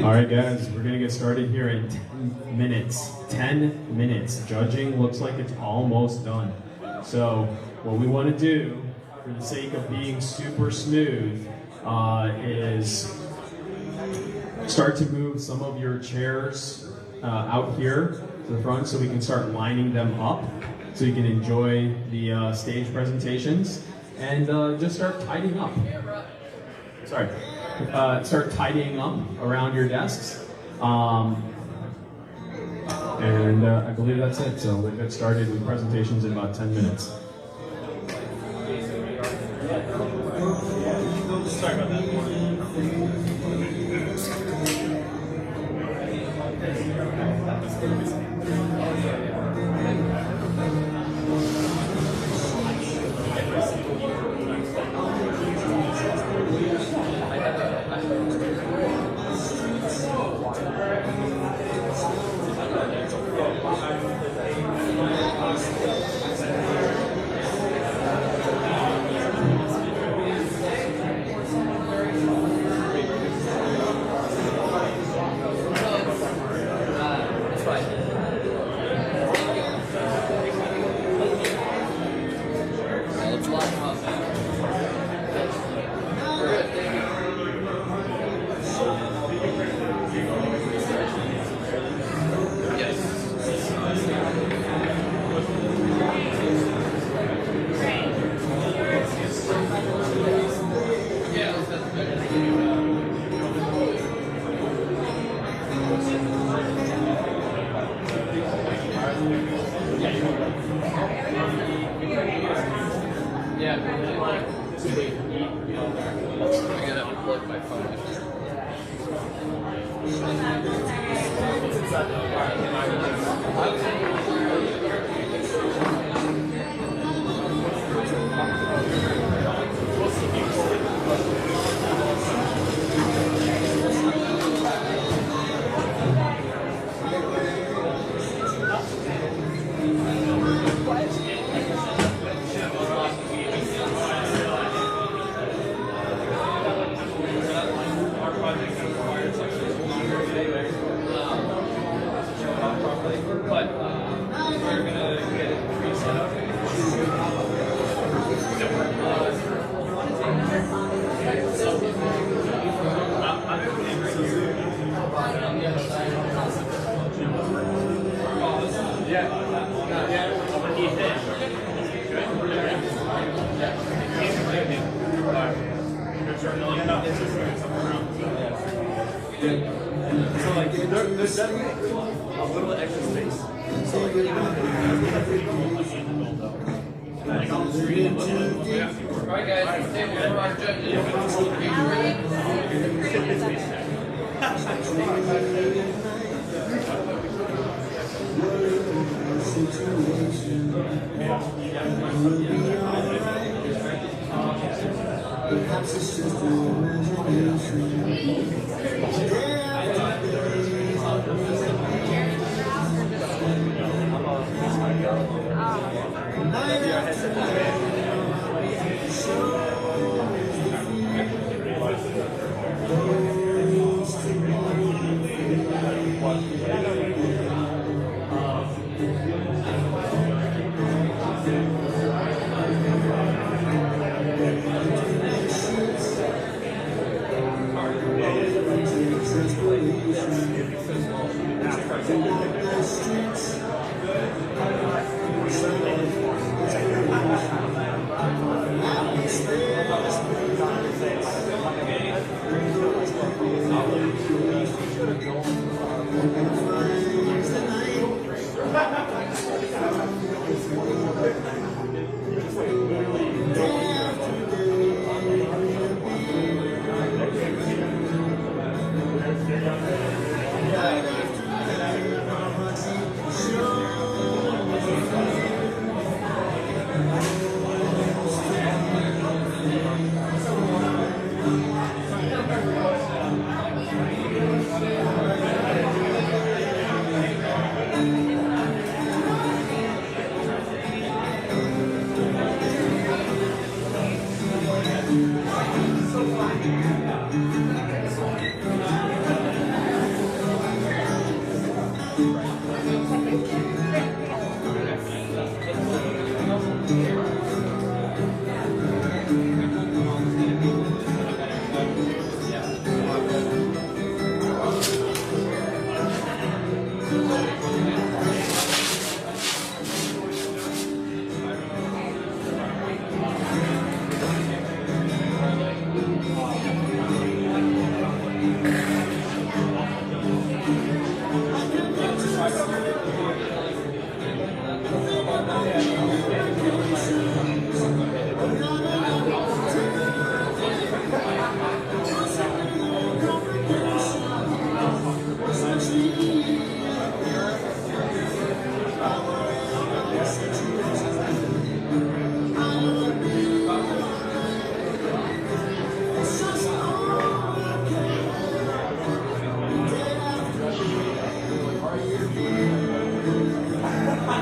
All right, guys, we're gonna get started here in 10 minutes. 10 minutes. Judging looks like it's almost done. So what we want to do, for the sake of being super smooth, is start to move some of your chairs out here to the front so we can start lining them up so you can enjoy the stage presentations, and just start tidying up. Sorry. Start tidying up around your desks. And I believe that's it. So we'll get started with presentations in about 10 minutes. Sorry about that. So like there's definitely a little extra space. So like Alright guys, table for our judges. Perhaps it's just an imagination.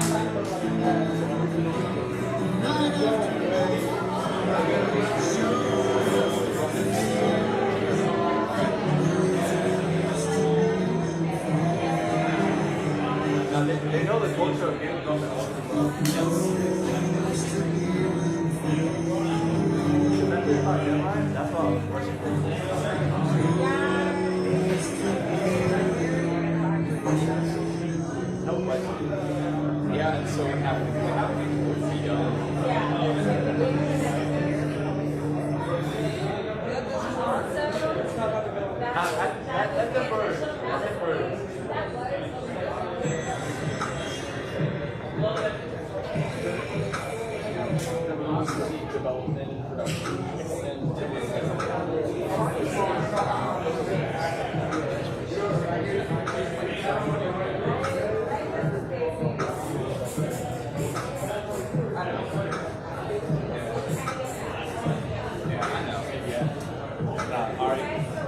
Now they know the culture of Game of That's all. No question. Yeah, and so what happened? What happened? We done. That's the first. That's the first. Development and production.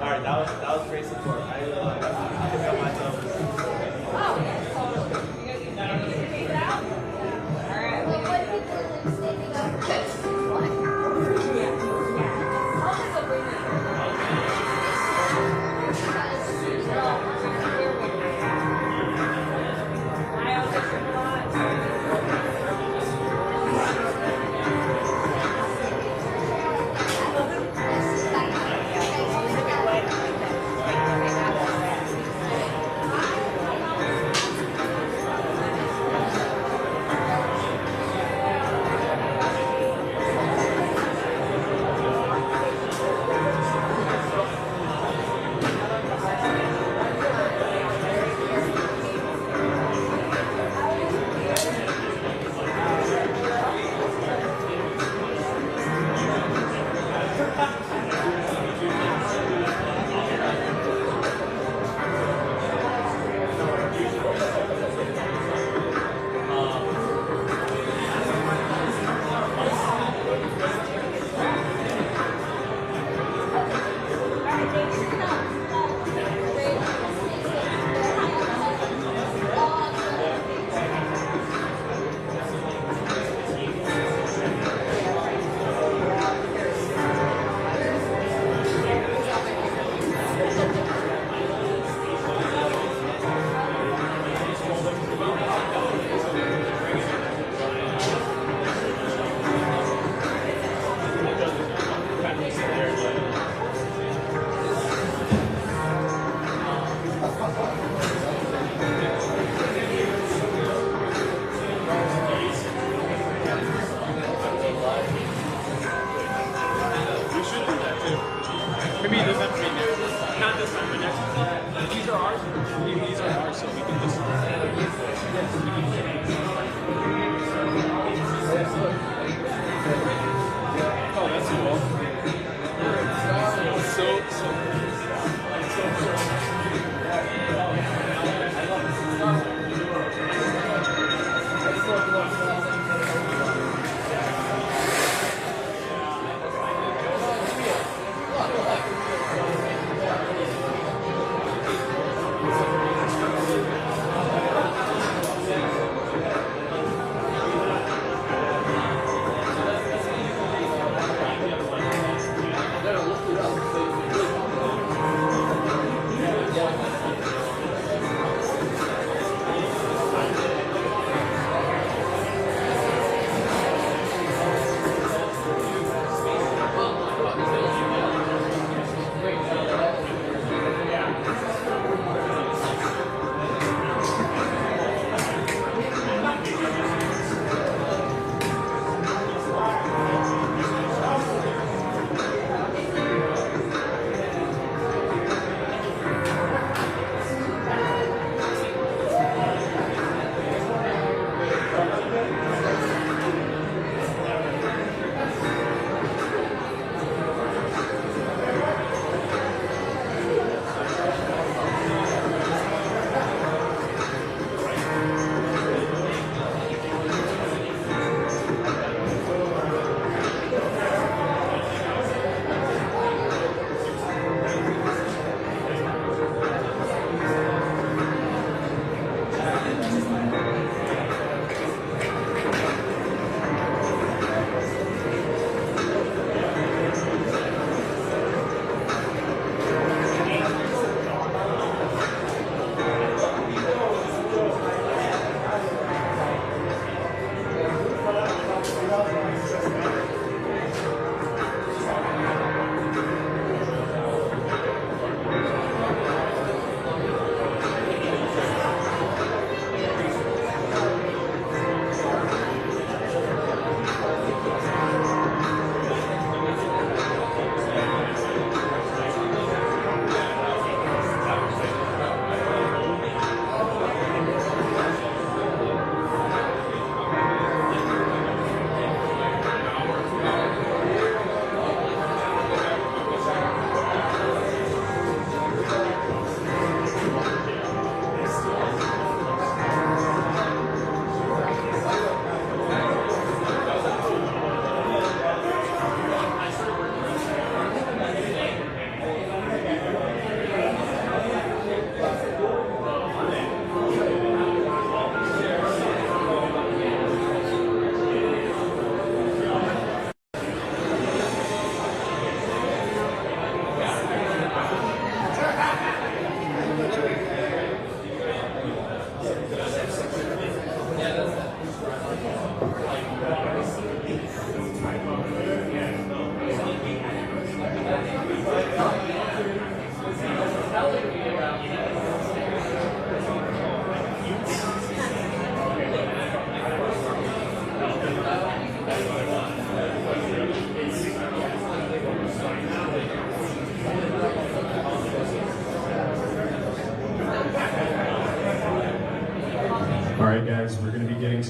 Alright, that was great support. I feel myself.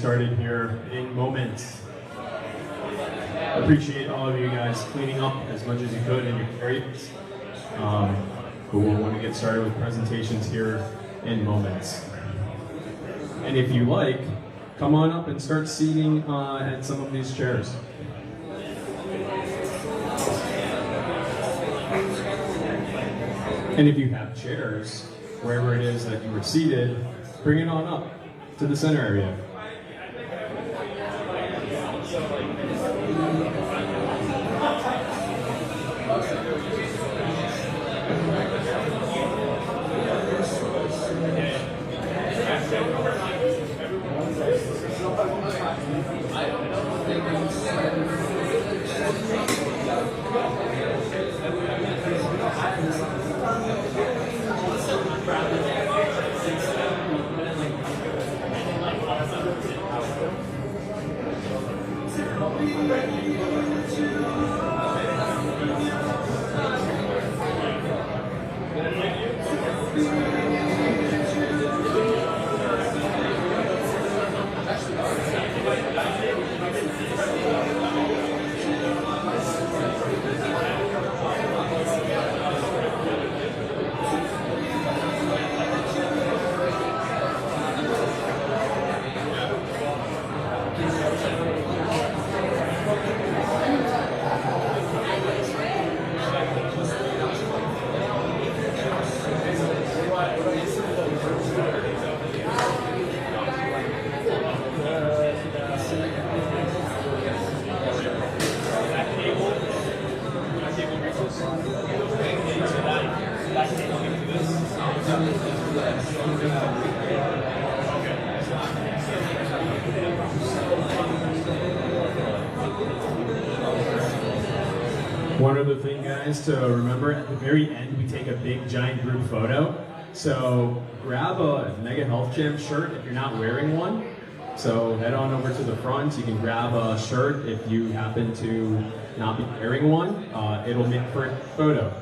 started here in moments. Appreciate all of you guys cleaning up as much as you could in your areas. But we'll want to get started with presentations here in moments. And if you like, come on up and start seating at some of these chairs. And if you have chairs, wherever it is that you were seated, bring it on up to the center area. One other thing, guys, to remember, at the very end, we take a big, giant group photo. So grab a Mega Health Jam shirt if you're not wearing one. So head on over to the front. You can grab a shirt if you happen to not be wearing one. It'll make for a photo.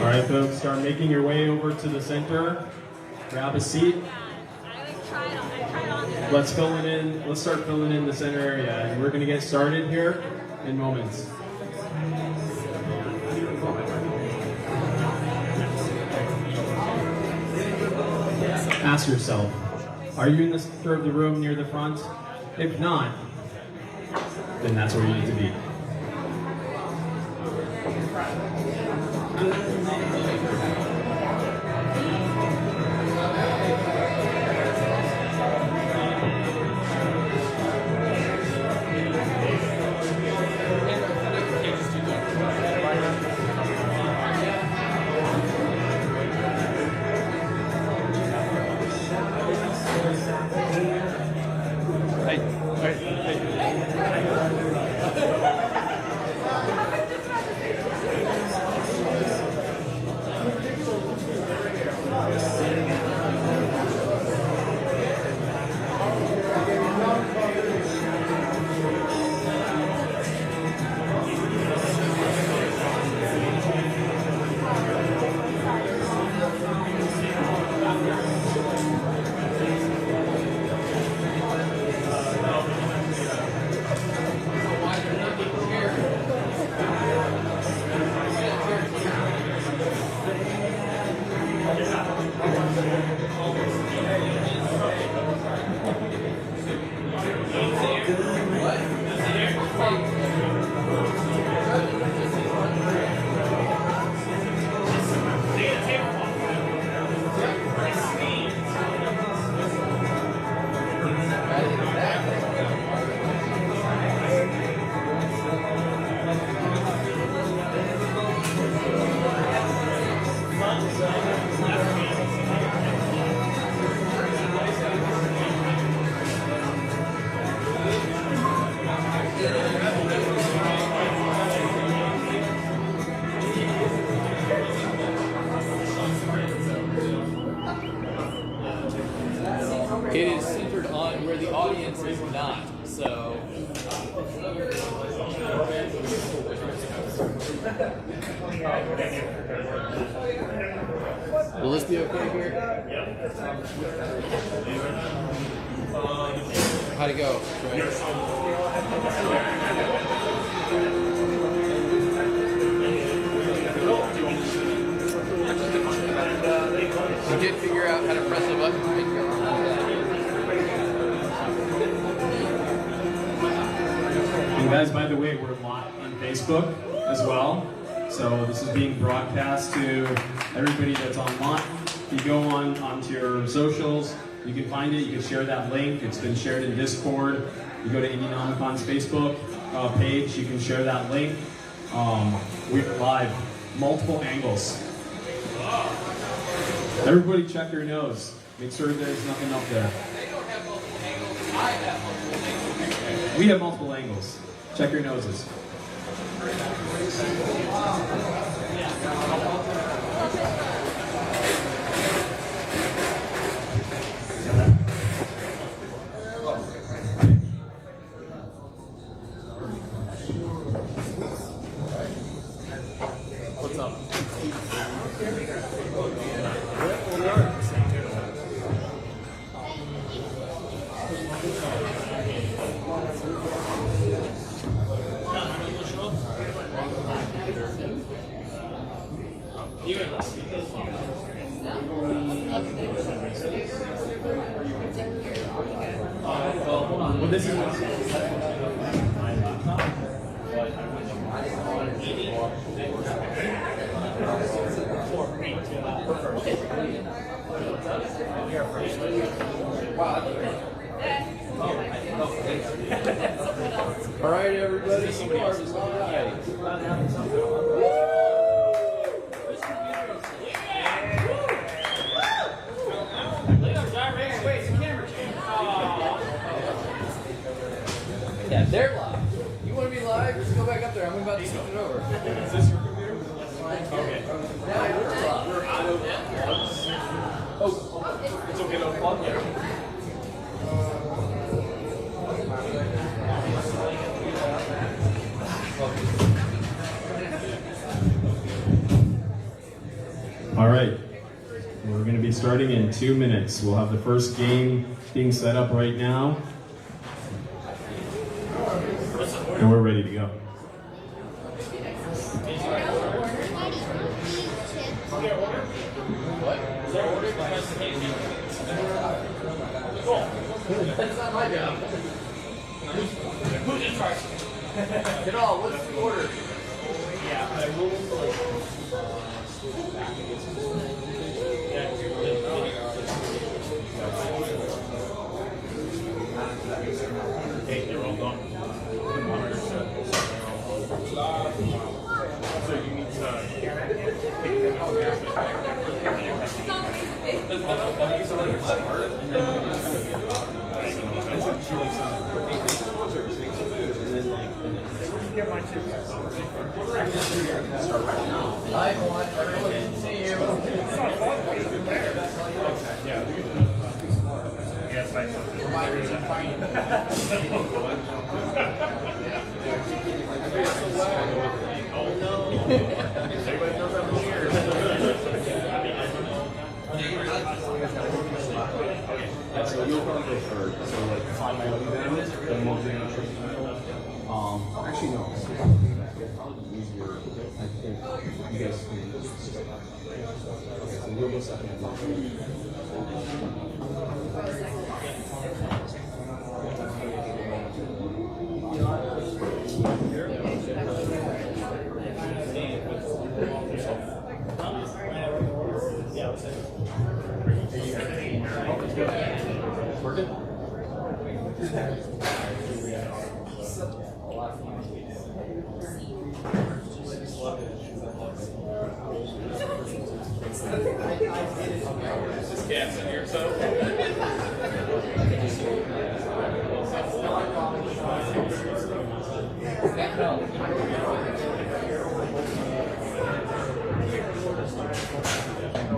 All right, folks, start making your way over to the center. Grab a seat. Let's fill it in. Let's start filling in the center area. And we're going to get started here in moments. Ask yourself, are you in the center of the room near the front? If not, then that's where you need to be. It is centered on where the audience is not. So. Will this be okay here? How'd it go? You did figure out how to press a button, right? And guys, by the way, we're live on Facebook as well. So this is being broadcast to everybody that's online. If you go onto your socials, you can find it. You can share that link. It's been shared in Discord. You go to Indienomicon's Facebook page. You can share that link. We're live, multiple angles. Everybody check your nose. Make sure there's nothing up there. They don't have multiple angles. I have multiple angles. We have multiple angles. Check your noses. Well, this is All right, everybody. Start. All right. Yeah, they're live. You want to be live? Just go back up there. I'm about to switch it over. Is this your computer? Okay. Yeah, we're live. We're out of Oh, it's okay to unplug it. All right. We're going to be starting in 2 minutes. We'll have the first game being set up right now. And we're ready to go. That's not my job. Who's in charge? Get all. What's the order? Yeah, I will Hey, they're all gone. So you need to Hi, everyone. Everyone can see you. Everybody knows I'm here. So you'll probably go third. So like find my way down, then we'll do actually no. It's probably easier. I think you guys can. Okay, so you'll go second. Working? Just gas in here, so.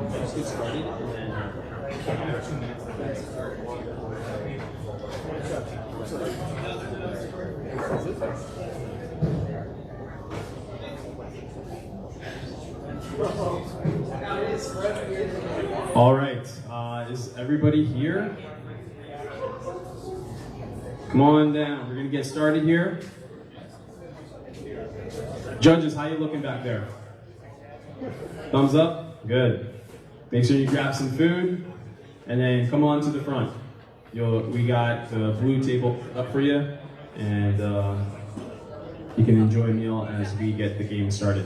Let's get started and then 2 minutes. All right, is everybody here? Come on down, we're gonna get started here. Judges, how you looking back there? Thumbs up? Good. Make sure you grab some food, and then come on to the front. We got the blue table up for you, and you can enjoy a meal as we get the game started.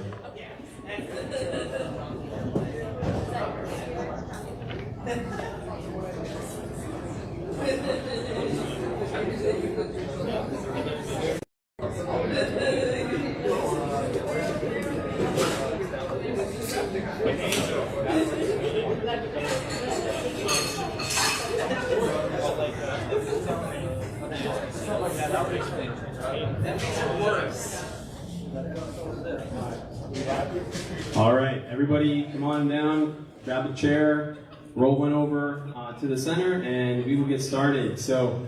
All right, everybody come on down, grab a chair, roll one over to the center, and we will get started. So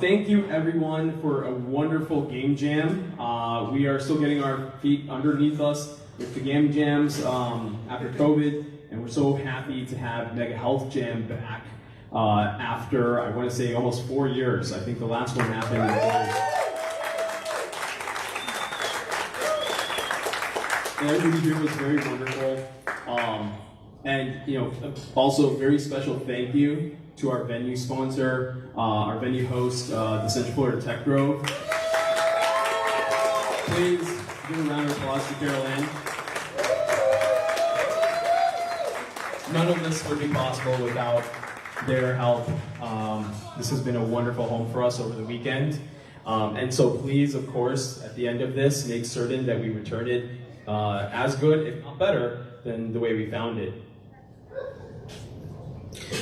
thank you everyone for a wonderful game jam. We are still getting our feet underneath us with the game jams after COVID, and we're so happy to have Mega Health Jam back after, I want to say, almost 4 years. I think the last one happened everybody here was very wonderful. And also very special thank you to our venue sponsor, our venue host, the Central Florida Tech Grove. Please give a round of applause to Carol Ann. None of this would be possible without their help. This has been a wonderful home for us over the weekend. And so please, of course, at the end of this, make certain that we return it as good, if not better, than the way we found it.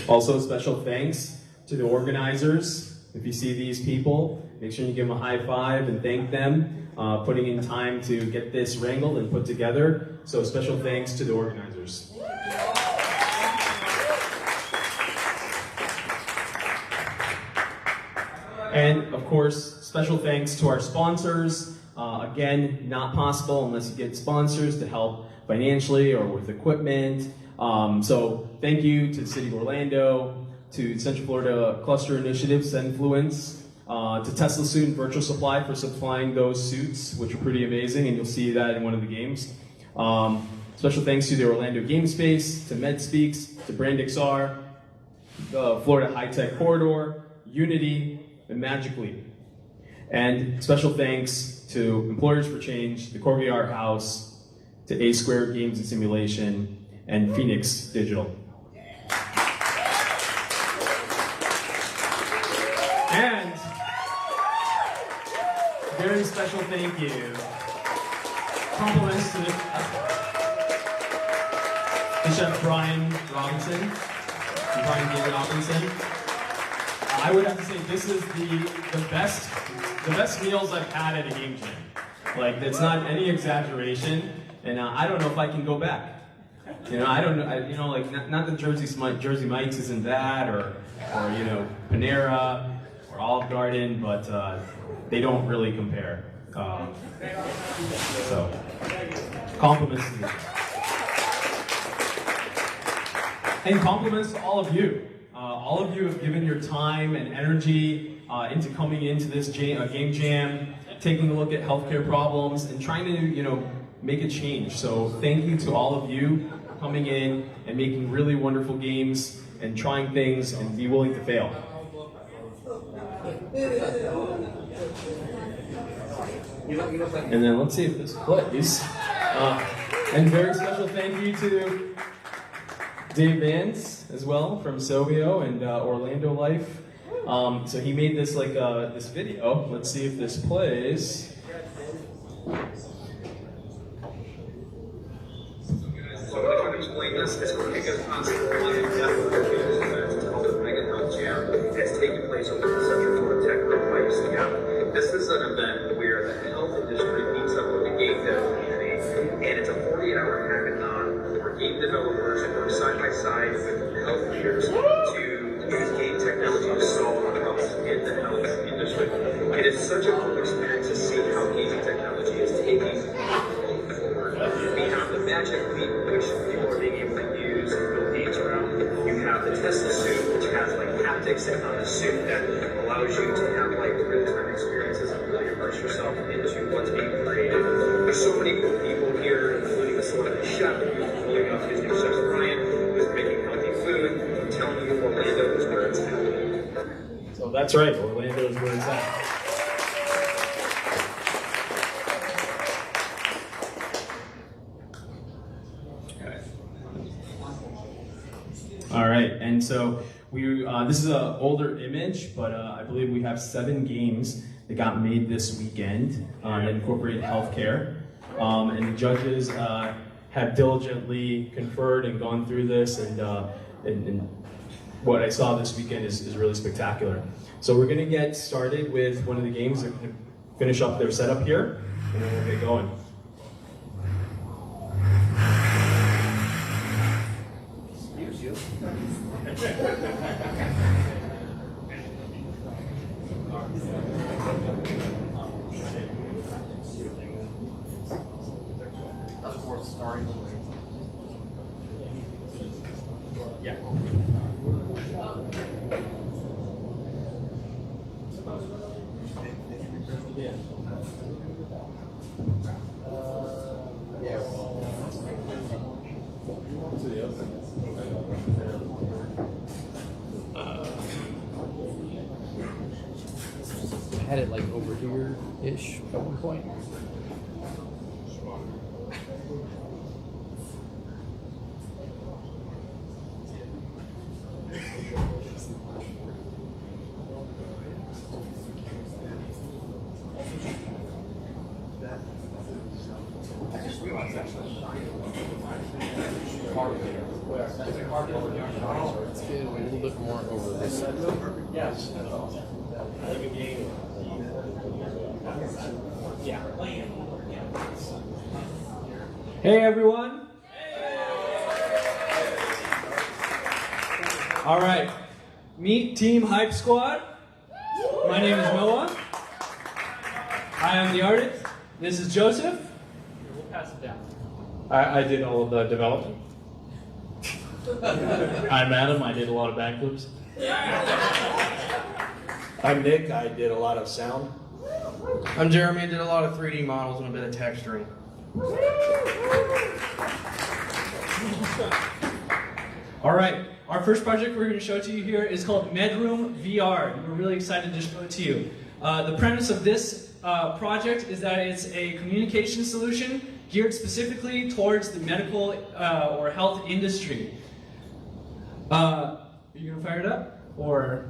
Also, special thanks to the organizers. If you see these people, make sure you give them a high five and thank them, putting in time to get this wrangled and put together. So special thanks to the organizers. And of course, special thanks to our sponsors. Again, not possible unless you get sponsors to help financially or with equipment. So thank you to the City of Orlando, to Central Florida Cluster Initiatives, Influence, to Tesla Suit and Virtual Supply for supplying those suits, which are pretty amazing, and you'll see that in one of the games. Special thanks to the Orlando Game Space, to MedSpeaks, to BrandXR, the Florida High Tech Corridor, Unity, and Magic Leap. And special thanks to Employers for Change, the Corby Art House, to A Square Games and Simulation, and Phoenix Digital. And very special thank you. Compliments to Chef Brian Robinson, Brian David Robinson. I would have to say this is the best meals I've had at a game jam. Like, it's not any exaggeration, and I don't know if I can go back. You know, I don't know. Like not that Jersey Mike's isn't that, or you know, Panera or Olive Garden, but they don't really compare. So compliments to you, and compliments to all of you. All of you have given your time and energy into coming into this game jam, taking a look at healthcare problems, and trying to, you know, make a change. So thank you to all of you coming in and making really wonderful games and trying things and be willing to fail. And then let's see if this plays. And very special thank you to Dave Vance as well from Sovio and Orlando Life. So he made this this video. Let's see if this plays. So I'm going to try to explain this. It's going to take us It's called the Mega Health Jam. It's taking place over the Central Florida Tech Grove by UCF. This is an event where the health industry meets up with the game dev community, and it's a 48-hour hackathon where game developers work side by side with health leaders to use game technology to solve problems in the health industry. It is such a cool experience to see how gaming technology is taking forward. We have the Magic Leap, which people are being able to use and build games around. You have the Tesla Suit, which has like haptics on the suit that allows you to have like real-time experiences and really immerse yourself into what's being created. There's so many cool people here, including the celebrity chef, pulling off his new Chef Brian, who's making healthy food. I'm telling you, Orlando is where it's happening. So that's right, Orlando is where it's at. All right, and so this is an older image, but I believe we have 7 games that got made this weekend that incorporate healthcare. And the judges have diligently conferred and gone through this, and what I saw this weekend is really spectacular. So we're gonna get started with one of the games. They're gonna finish up their setup here, and then we'll get going. Of course, starting the way. Yeah. had it like over here-ish at one point. I just realized actually. Let's get a little bit more over this side. Yes. Hey everyone. All right, meet Team Hype Squad. My name is Noah. I am the artist. This is Joseph. We'll pass it down. I did all of the development. I'm Adam. I did a lot of backflips. I'm Nick. I did a lot of sound. I'm Jeremy. I did a lot of 3D models and a bit of texturing. All right, our first project we're going to show to you here is called Medroom VR. We're really excited to show it to you. The premise of this project is that it's a communication solution geared specifically towards the medical or health industry. Are you going to fire it up? Or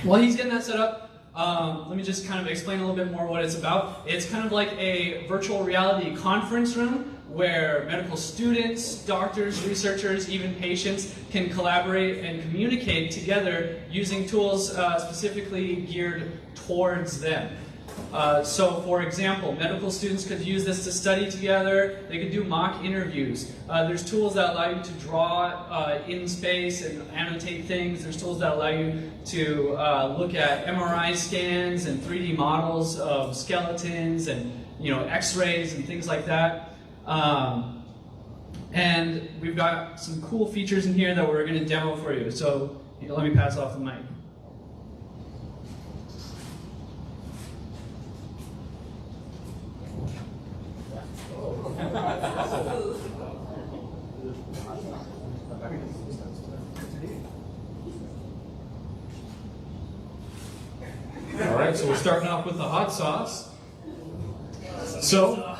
while he's getting that set up, let me just kind of explain a little bit more what it's about. It's kind of like a virtual reality conference room where medical students, doctors, researchers, even patients can collaborate and communicate together using tools specifically geared towards them. So for example, medical students could use this to study together. They could do mock interviews. There's tools that allow you to draw in space and annotate things. There's tools that allow you to look at MRI scans and 3D models of skeletons and X-rays and things like that. And we've got some cool features in here that we're going to demo for you. So let me pass off the mic. All right, so we're starting off with the hot sauce. So,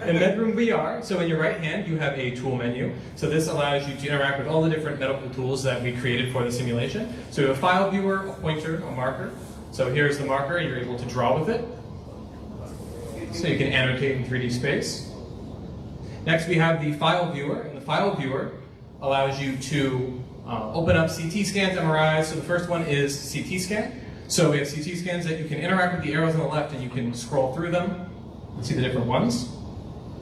in Medroom VR, so in your right hand you have a tool menu. So this allows you to interact with all the different medical tools that we created for the simulation. So we have a file viewer, a pointer, a marker. So here's the marker, you're able to draw with it. So you can annotate in 3D space. Next we have the file viewer, and the file viewer allows you to open up CT scans, MRIs. So the first one is CT scan. So we have CT scans that you can interact with the arrows on the left and you can scroll through them and see the different ones.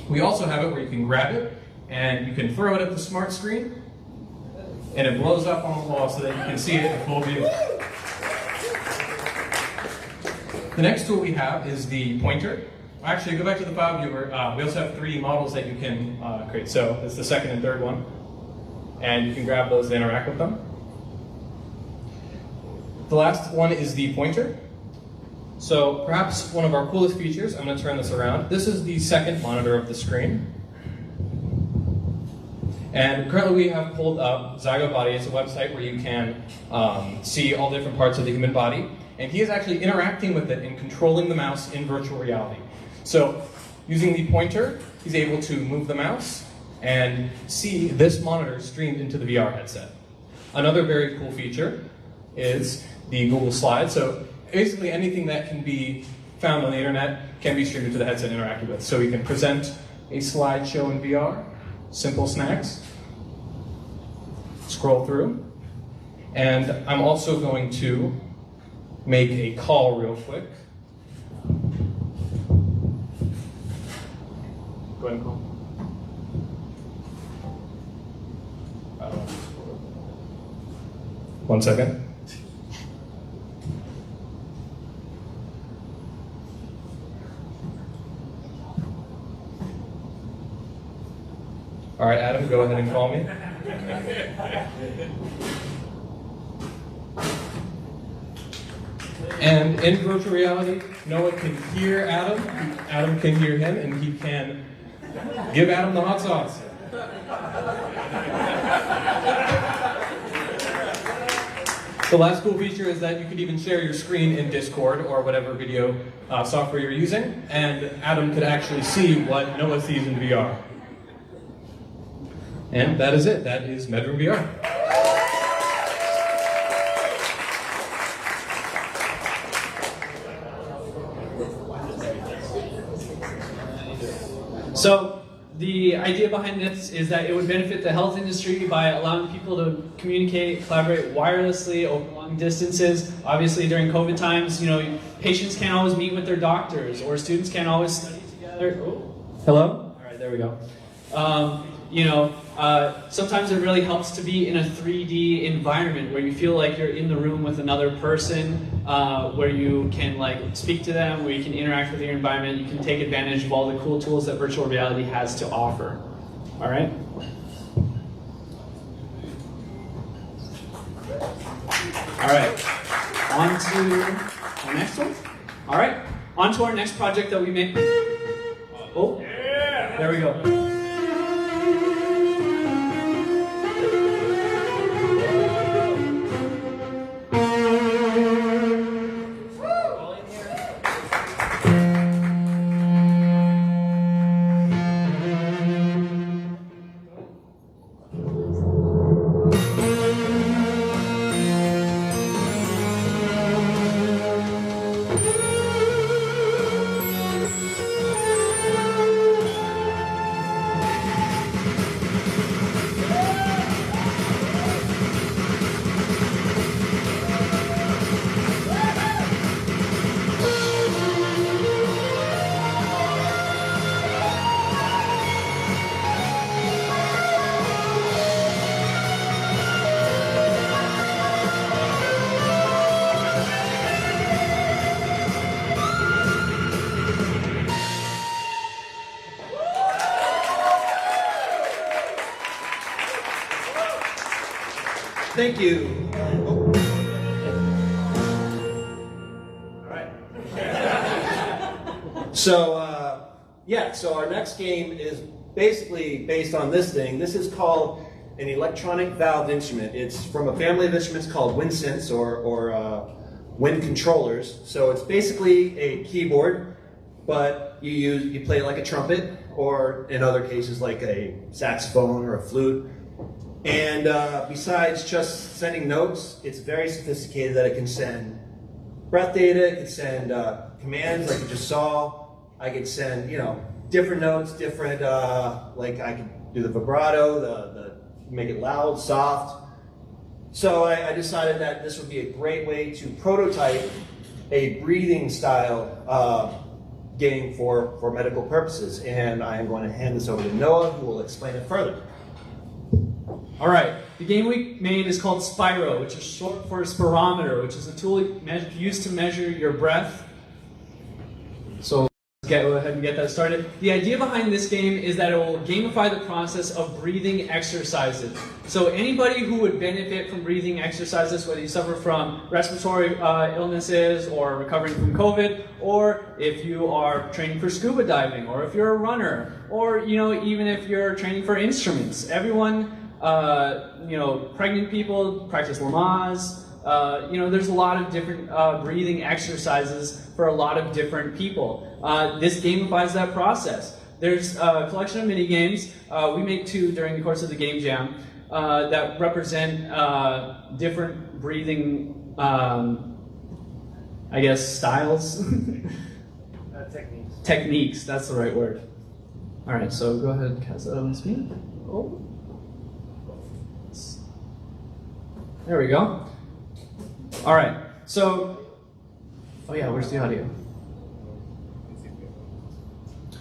We also have it where you can grab it and you can throw it at the smart screen and it blows up on the wall so that you can see it in full view. The next tool we have is the pointer. Actually, go back to the file viewer. We also have 3D models that you can create. So it's the second and third one. And you can grab those and interact with them. The last one is the pointer. So perhaps one of our coolest features, I'm going to turn this around. This is the second monitor of the screen. And currently we have pulled up Zygo Body. It's a website where you can see all the different parts of the human body. And he is actually interacting with it and controlling the mouse in virtual reality. So using the pointer, he's able to move the mouse and see this monitor streamed into the VR headset. Another very cool feature is the Google Slide. So basically anything that can be found on the internet can be streamed into the headset and interacted with. So we can present a slideshow in VR, simple snacks, scroll through, and I'm also going to make a call real quick. Go ahead and call. One second. All right, Adam, go ahead and call me. And in virtual reality, Noah can hear Adam, Adam can hear him, and he can give Adam the hot sauce. The last cool feature is that you can even share your screen in Discord or whatever video software you're using, and Adam could actually see what Noah sees in VR. And that is it. That is Medroom VR. So the idea behind this is that it would benefit the health industry by allowing people to communicate, collaborate wirelessly over long distances. Obviously, during COVID times, patients can't always meet with their doctors, or students can't always study together. Oh, hello? All right, there we go. Sometimes it really helps to be in a 3D environment where you feel like you're in the room with another person, where you can speak to them, where you can interact with your environment, you can take advantage of all the cool tools that virtual reality has to offer. All right? All right, on to our next one. All right, on to our next project that we made. Oh, there we go. Thank you. All right. So our next game is basically based on this thing. This is called an electronic valve instrument. It's from a family of instruments called WinSynths or Wind controllers. So it's basically a keyboard, but you play it like a trumpet, or in other cases like a saxophone or a flute. And besides just sending notes, it's very sophisticated that it can send breath data, it can send commands like you just saw. I could send, different notes, different, like I could do the vibrato, make it loud, soft. So I decided that this would be a great way to prototype a breathing style game for medical purposes. And I am going to hand this over to Noah, who will explain it further. All right, the game we made is called Spiro, which is short for spirometer, which is a tool used to measure your breath. So let's go ahead and get that started. The idea behind this game is that it will gamify the process of breathing exercises. So anybody who would benefit from breathing exercises, whether you suffer from respiratory illnesses or recovering from COVID, or if you are training for scuba diving, or if you're a runner, or even if you're training for instruments, everyone. Pregnant people practice Lamaze. There's a lot of different breathing exercises for a lot of different people. This gamifies that process. There's a collection of mini games. We made 2 during the course of the game jam that represent different breathing, styles. Techniques. Techniques, that's the right word. All right, so go ahead and cast that on screen. Oh. There we go. All right, so, where's the audio?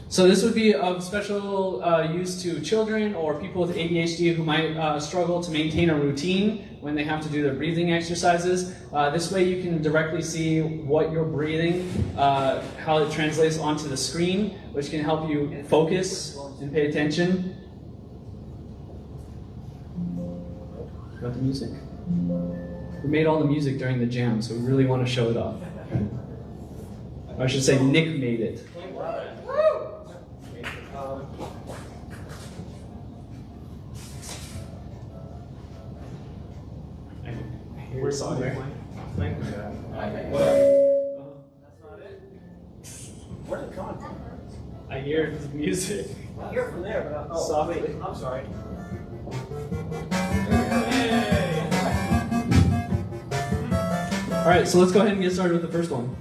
So this would be of special use to children or people with ADHD who might struggle to maintain a routine when they have to do their breathing exercises. This way you can directly see what you're breathing, how it translates onto the screen, which can help you focus and pay attention. Got the music? We made all the music during the jam, so we really want to show it off. I should say Nick made it. I hear here somewhere. Where's it coming from? I hear the music. I hear it from there, but Softly. wait, I'm sorry. All right, so let's go ahead and get started with the first one.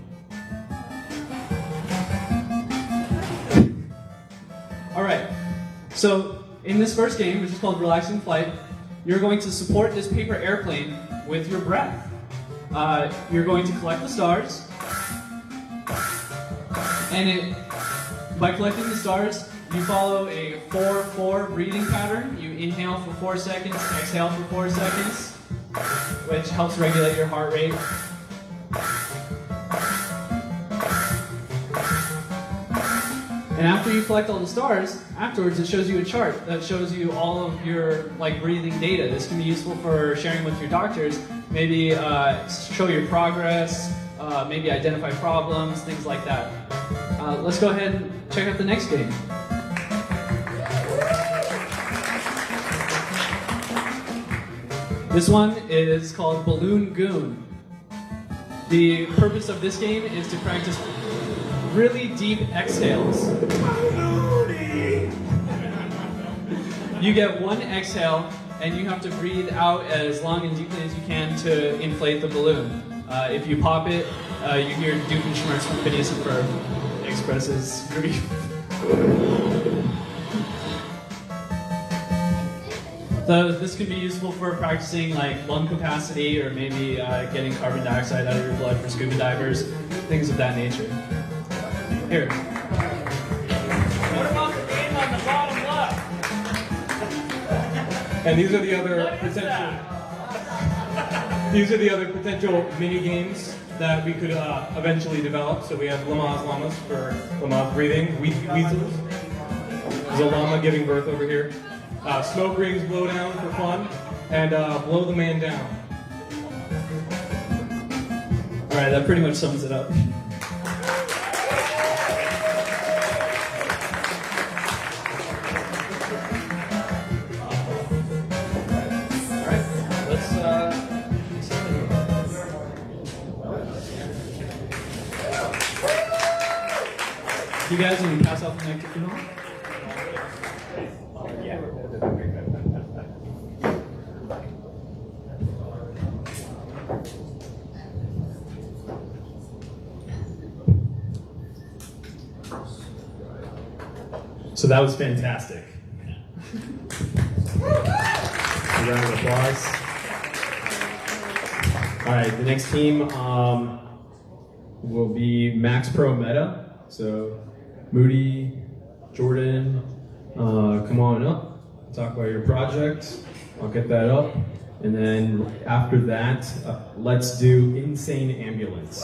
All right, so in this first game, which is called Relaxing Flight, you're going to support this paper airplane with your breath. You're going to collect the stars, and by collecting the stars, you follow a 4-4 breathing pattern. You inhale for 4 seconds, exhale for 4 seconds, which helps regulate your heart rate. And after you collect all the stars, afterwards it shows you a chart that shows you all of your breathing data. This can be useful for sharing with your doctors. Maybe show your progress, maybe identify problems, things like that. Let's go ahead and check out the next game. This one is called Balloon Goon. The purpose of this game is to practice really deep exhales. You get one exhale, and you have to breathe out as long and deeply as you can to inflate the balloon. If you pop it, you hear Doofenshmirtz from Phineas and Ferb expresses grief. So this could be useful for practicing lung capacity, or maybe getting carbon dioxide out of your blood for scuba divers, things of that nature. Here. What about the game on the bottom left? And these are the other potential. These are the other potential mini games that we could eventually develop. So we have Lamaze Llamas for Lamaze breathing, Weasels. There's a llama giving birth over here. Smoke rings blow down for fun, and blow the man down. All right, that pretty much sums it up. You guys, can you pass out the mic if you know? So that was fantastic. A round of applause. All right, the next team will be Max Pro Meta. So Moody, Jordan, come on up, talk about your project. I'll get that up. And then after that, let's do Insane Ambulance.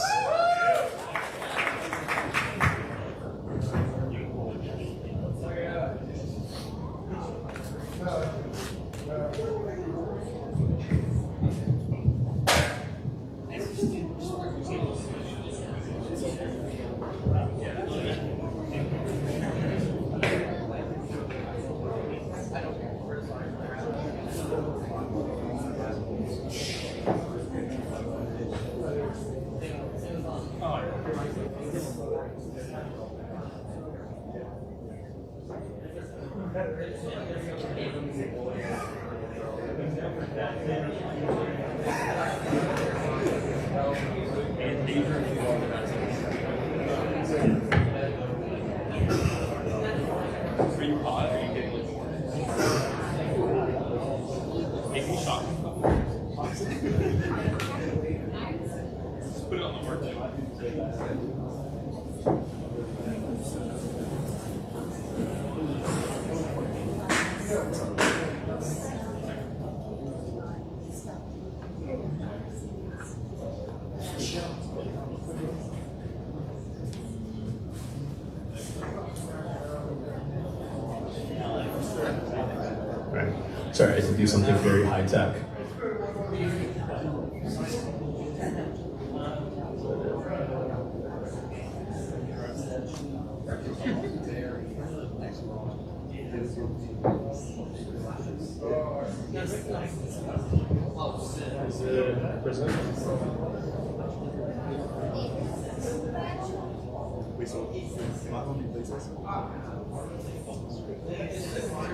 Sorry, I had to do something very high tech.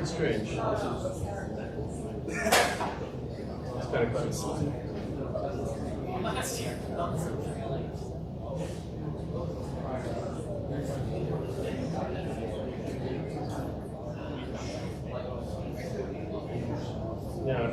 Strange. It's kind of close. Yeah.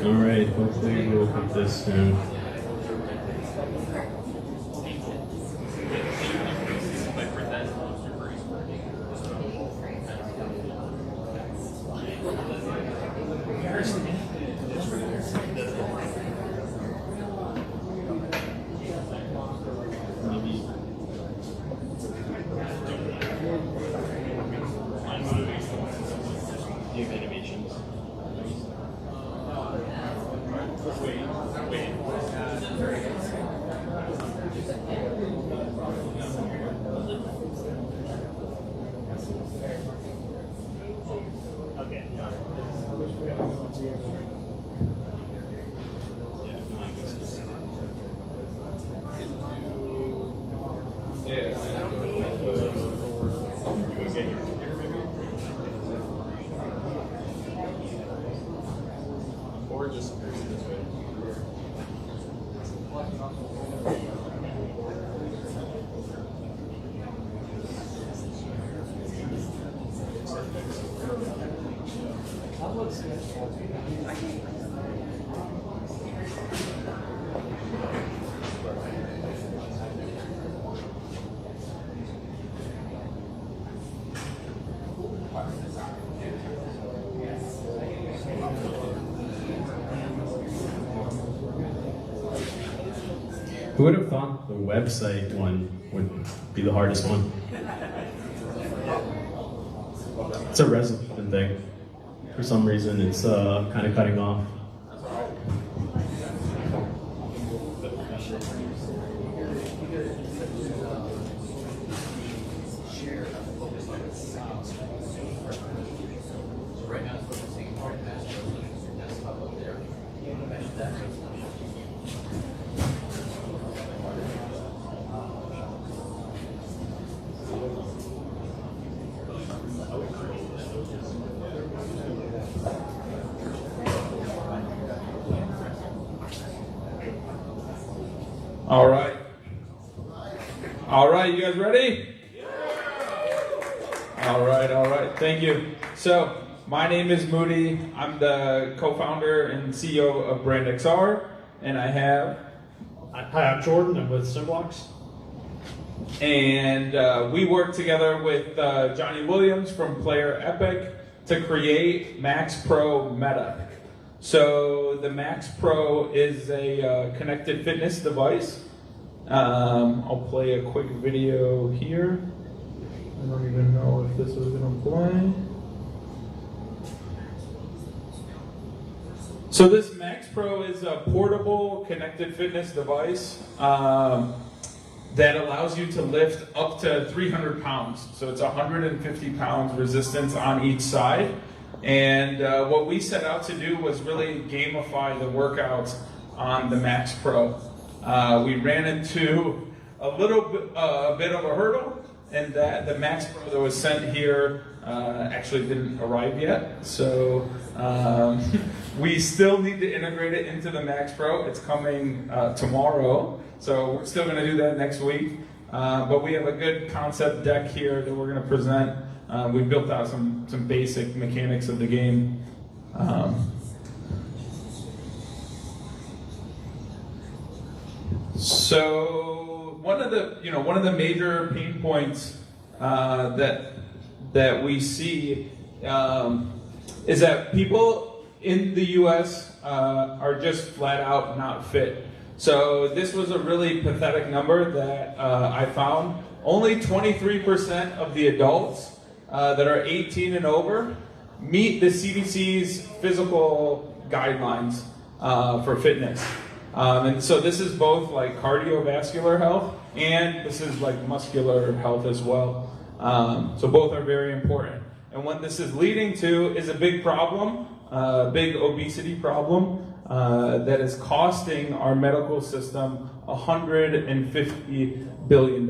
All right, hopefully we'll get this soon. Who would have thought the website one would be the hardest one? It's a resolution thing. For some reason, it's kind of cutting off. All right. All right, you guys ready? All right. Thank you. So, my name is Moody. I'm the co-founder and CEO of BrandXR, and I have... Hi, I'm Jordan. I'm with Simblocks. And we worked together with Johnny Williams from Player Epic to create Max Pro Meta. So the Max Pro is a connected fitness device. I'll play a quick video here. I don't even know if this was going to play. So this Max Pro is a portable connected fitness device that allows you to lift up to 300 pounds. So it's 150 pounds resistance on each side. And what we set out to do was really gamify the workouts on the Max Pro. We ran into a bit of a hurdle, and that the Max Pro that was sent here actually didn't arrive yet. So we still need to integrate it into the Max Pro. It's coming tomorrow, so we're still going to do that next week. But we have a good concept deck here that we're going to present. We built out some basic mechanics of the game. So one of the major pain points that we see is that people in the U.S. Are just flat out not fit. So this was a really pathetic number that I found. Only 23% of the adults that are 18 and over meet the CDC's physical guidelines for fitness. And so this is both like cardiovascular health and this is like muscular health as well. So both are very important. And what this is leading to is a big problem, big obesity problem that is costing our medical system $150 billion.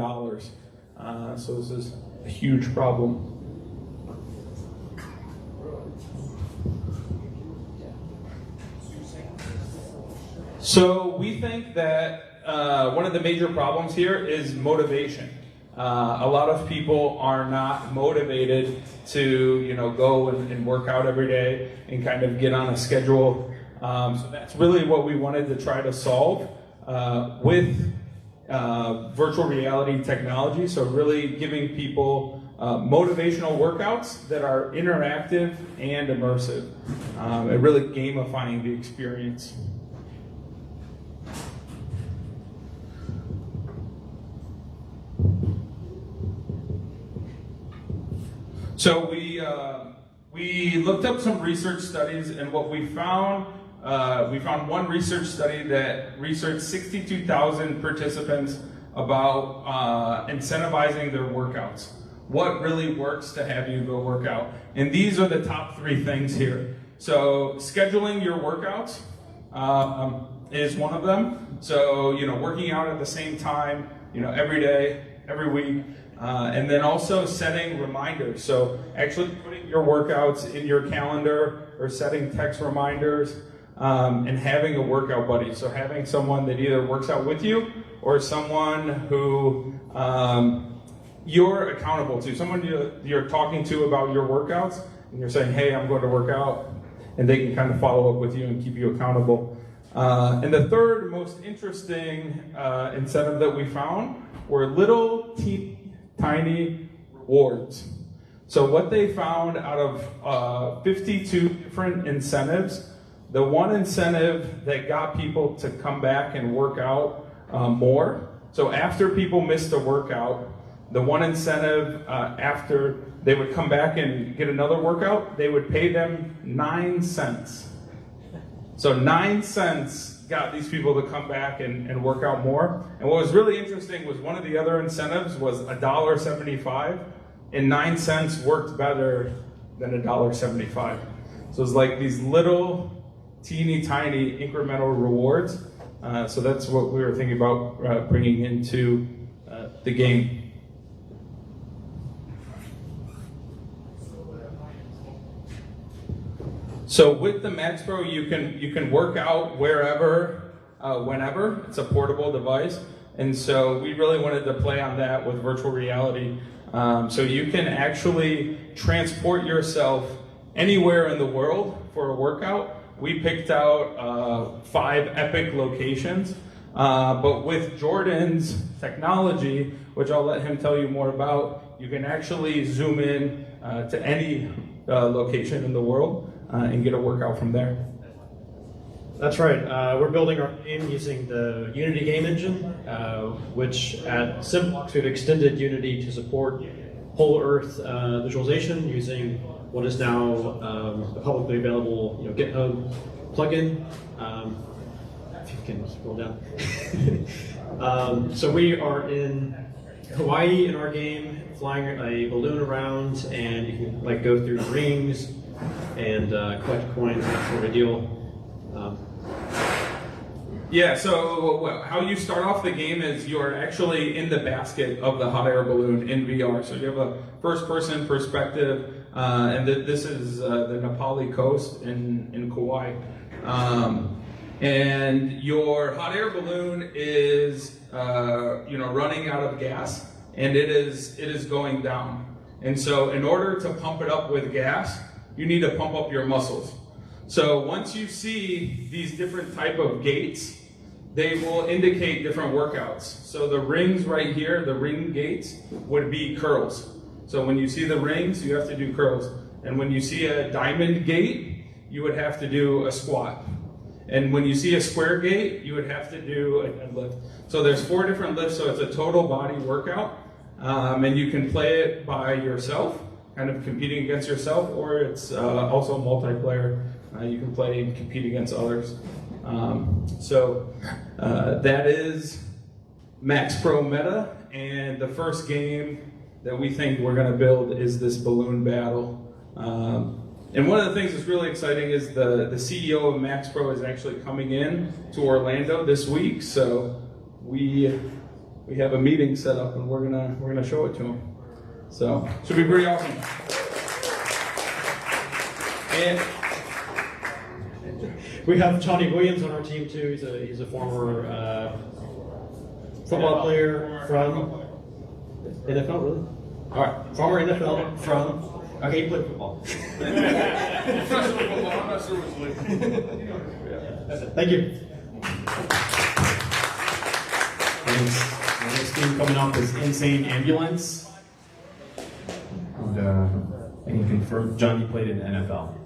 So this is a huge problem. So we think that one of the major problems here is motivation. A lot of people are not motivated to, go and work out every day and kind of get on a schedule. So that's really what we wanted to try to solve with virtual reality technology. So really giving people motivational workouts that are interactive and immersive, and really gamifying the experience. So we looked up some research studies, and what we found one research study that researched 62,000 participants about incentivizing their workouts. What really works to have you go work out? And these are the top 3 things here. So scheduling your workouts is one of them. So working out at the same time, every day, every week. And then also setting reminders. So actually putting your workouts in your calendar or setting text reminders and having a workout buddy. So having someone that either works out with you or someone who you're accountable to, someone you're talking to about your workouts and you're saying, hey, I'm going to work out, and they can kind of follow up with you and keep you accountable. And the third most interesting incentive that we found were little tiny rewards. So what they found out of 52 different incentives, the one incentive that got people to come back and work out more. So after people missed a workout, the one incentive after they would come back and get another workout, they would pay them 9 cents. So 9 cents got these people to come back and work out more. And what was really interesting was one of the other incentives was $1.75, and 9 cents worked better than $1.75. So it's like these little teeny tiny incremental rewards. So that's what we were thinking about bringing into the game. So with the Max Pro, you can work out wherever, whenever. It's a portable device, and so we really wanted to play on that with virtual reality. So you can actually transport yourself anywhere in the world for a workout. We picked out 5 epic locations But with Jordan's technology, which I'll let him tell you more about, you can actually zoom in to any location in the world and get a workout from there. That's right. We're building our game using the Unity game engine, which at Simplex we've extended Unity to support whole Earth visualization using what is now a publicly available GitHub plugin. If you can scroll down. So we are in Hawaii in our game, flying a balloon around, and you can go through rings and collect coins, that sort of deal. Yeah, so how you start off the game is you're actually in the basket of the hot air balloon in VR. So you have a first-person perspective, and this is the Nepali coast in Kauai. And your hot air balloon is running out of gas, and it is going down. And so in order to pump it up with gas, you need to pump up your muscles. So once you see these different type of gates, they will indicate different workouts. So the rings right here, the ring gates, would be curls. So when you see the rings, you have to do curls. And when you see a diamond gate, you would have to do a squat. And when you see a square gate, you would have to do a deadlift. So there's 4 different lifts, so it's a total body workout. And you can play it by yourself, kind of competing against yourself, or it's also multiplayer. You can play and compete against others. That is Max Pro Meta, and the first game that we think we're going to build is this balloon battle. And one of the things that's really exciting is the CEO of Max Pro is actually coming in to Orlando this week, so we have a meeting set up, and we're gonna show it to him. So should be pretty awesome. And we have Johnny Williams on our team too. He's a former football player from NFL, really? All right, former NFL from. Okay, he played football. professional football, I'm not sure which league. Thank you. Thanks. The next game coming up is Insane Ambulance. And I can confirm Johnny played in the NFL.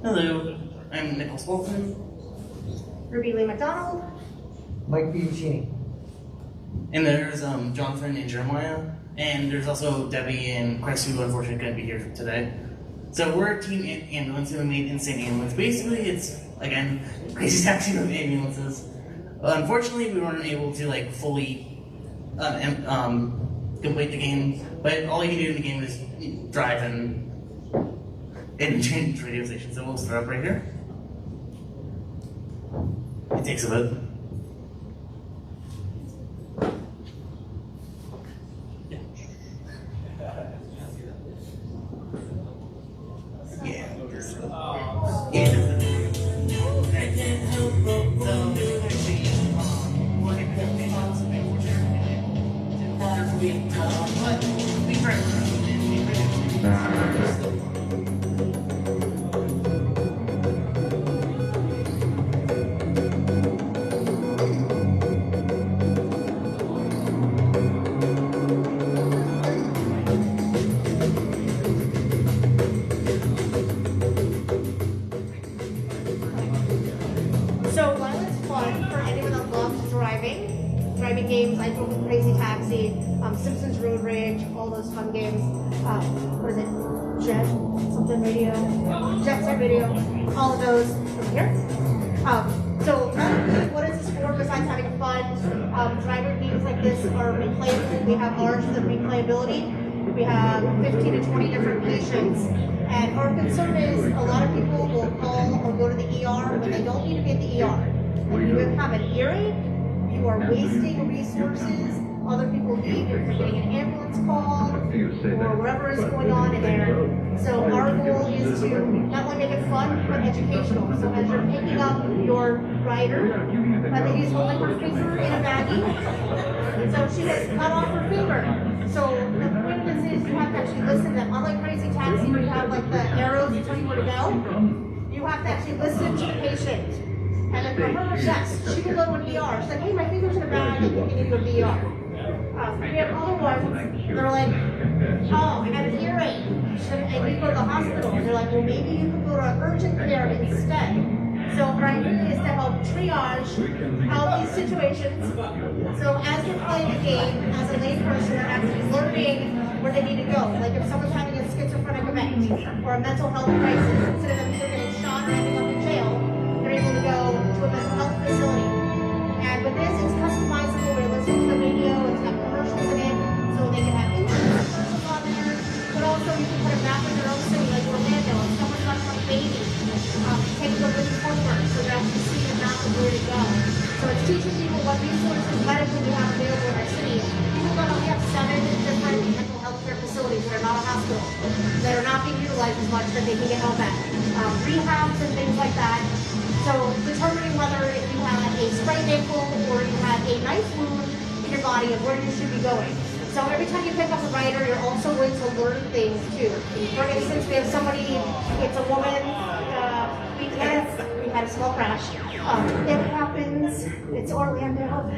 Hello, I'm Nicholas Bolton. Ruby Lee McDonald. Mike Biuccini. And there's Jonathan and Jeremiah. And there's also Debbie and Chris, who unfortunately couldn't be here today. So we're a team ambulance who made Insane Ambulance. Basically, it's, again, crazy taxi of ambulances. Unfortunately, we weren't able to fully complete the game. But all you can do in the game is drive and change radio stations. So we'll start up right here. It takes a bit. So while it's fun for anyone that loves driving games like Crazy Taxi, Simpsons Road Rage, all those fun games. What is it? Jet something radio, Jet Set Radio, all of those from here. So what is this for besides having fun? Driver games like this are replayable. We have ours for replayability. We have 15 to 20 different patients. And our concern is a lot of people will call or go to the ER when they don't need to be at the ER. If you have an earache, you are wasting resources. Other people leave, you're getting an ambulance call, or whatever is going on in there. So our goal is to not only make it fun, but educational. So as you're picking up your rider, that lady's holding her finger in a baggie. So she has cut off her finger. So the point of this is you have to actually listen to them. Unlike Crazy Taxi, where you have like the arrows that tell you where to go, you have to actually listen to the patient. And then for her, yes, she can go to an ER. She's like, hey, my finger's in a bag, and you need to go to the ER. We have other ones, they're like, oh, I had an earache, I need to go to the hospital. And they're like, well, maybe you could go to urgent care instead. So our idea is to help triage out these situations. So as you're playing the game, as a layperson, they're actually learning where they need to go. Like if someone's having a schizophrenic event or a mental health crisis, instead of them either getting shot or ending up in jail, they're able to go to a mental health facility. And with this, it's customizable. We're listening to the radio, it's got commercials in it, so they can have insurance commercials on there. But also, you can put a map in your own city, like Orlando. If someone's got a baby, take a look at the homework so they're actually seeing a map of where to go. So it's teaching people what resources medically we have available in our city. Even though we have 7 different mental health care facilities that are not a hospital, that are not being utilized as much that they can get help at. Rehabs and things like that. So determining whether if you had a sprained ankle or you had a knife wound in your body of where you should be going. So every time you pick up a rider, you're also going to learn things too. For instance, we have somebody, it's a woman, we had a small crash. It happens, it's Orlando.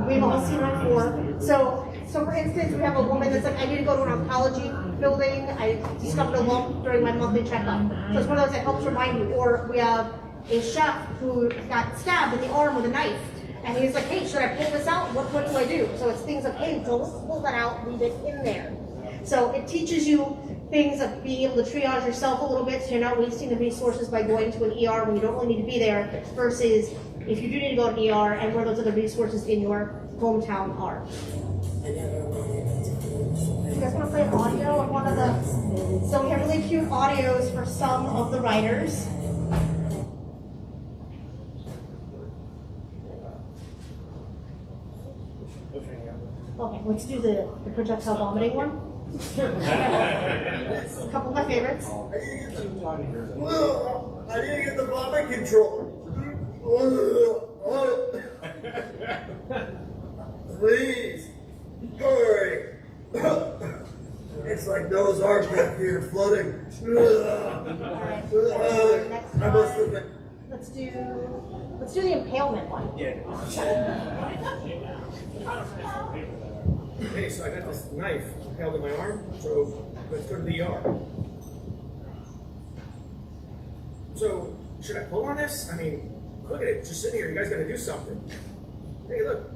We've all seen it before. So for instance, we have a woman that's like, I need to go to an oncology building. I discovered a lump during my monthly checkup. So it's one of those that helps remind you. Or we have a chef who got stabbed in the arm with a knife. And he's like, hey, should I pull this out? What do I do? So it's things like, hey, don't pull that out, leave it in there. So it teaches you things of being able to triage yourself a little bit so you're not wasting the resources by going to an ER when you don't really need to be there versus if you do need to go to an ER and where those other resources in your hometown are. You guys want to play audio of one of the... So we have really cute audios for some of the writers. Okay, let's do the projectile vomiting one. A couple of my favorites. Well, I need to get the vomit control. Please, hurry. It's like Noah's Ark back here floating. I must have been. Let's do the impalement one. Hey, so I got this knife held in my arm, so let's go to the ER. So, should I pull on this? I mean, look at it, just sitting here, you guys gotta do something. Hey, look,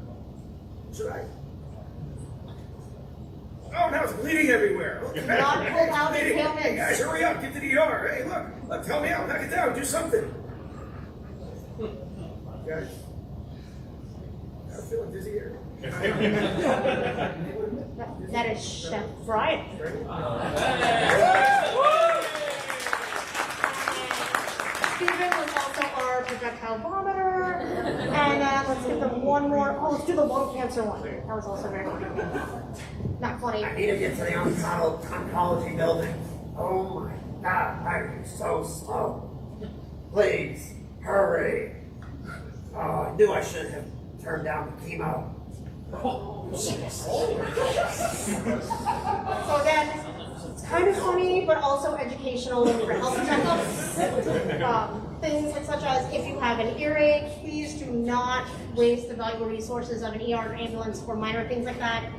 should I? Oh, now it's bleeding everywhere. Not pull out Bleeding. impalements. Hey guys, hurry up, get to the ER. Hey, look, help me out, knock it down, do something. Guys, I'm feeling dizzy here. That is Chef Brian. Steven was also our projectile vomiter. And let's get them one more. Oh, let's do the lung cancer one. That was also very funny. Not funny. I need to get to the oncology building. Oh my God, I'm so slow. Please, hurry. Oh, I knew I should have turned down the chemo. So again, it's kind of funny, but also educational for health checkups. Things such as if you have an earache, please do not waste the valuable resources of an ER or ambulance for minor things like that.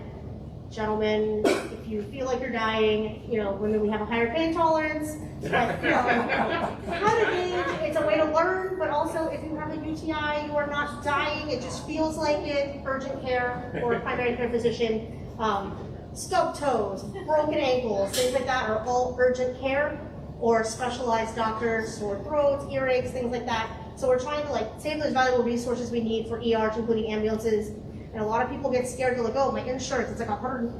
Gentlemen, if you feel like you're dying, women, we have a higher pain tolerance. But, kind of gauge, it's a way to learn, but also if you have a UTI, you are not dying, it just feels like it, urgent care or primary care physician. Stubbed toes, broken ankles, things like that are all urgent care, or specialized doctors, sore throats, earaches, things like that. So we're trying to like save those valuable resources we need for ERs, including ambulances. And a lot of people get scared. They're like, oh, my insurance, it's like $1,500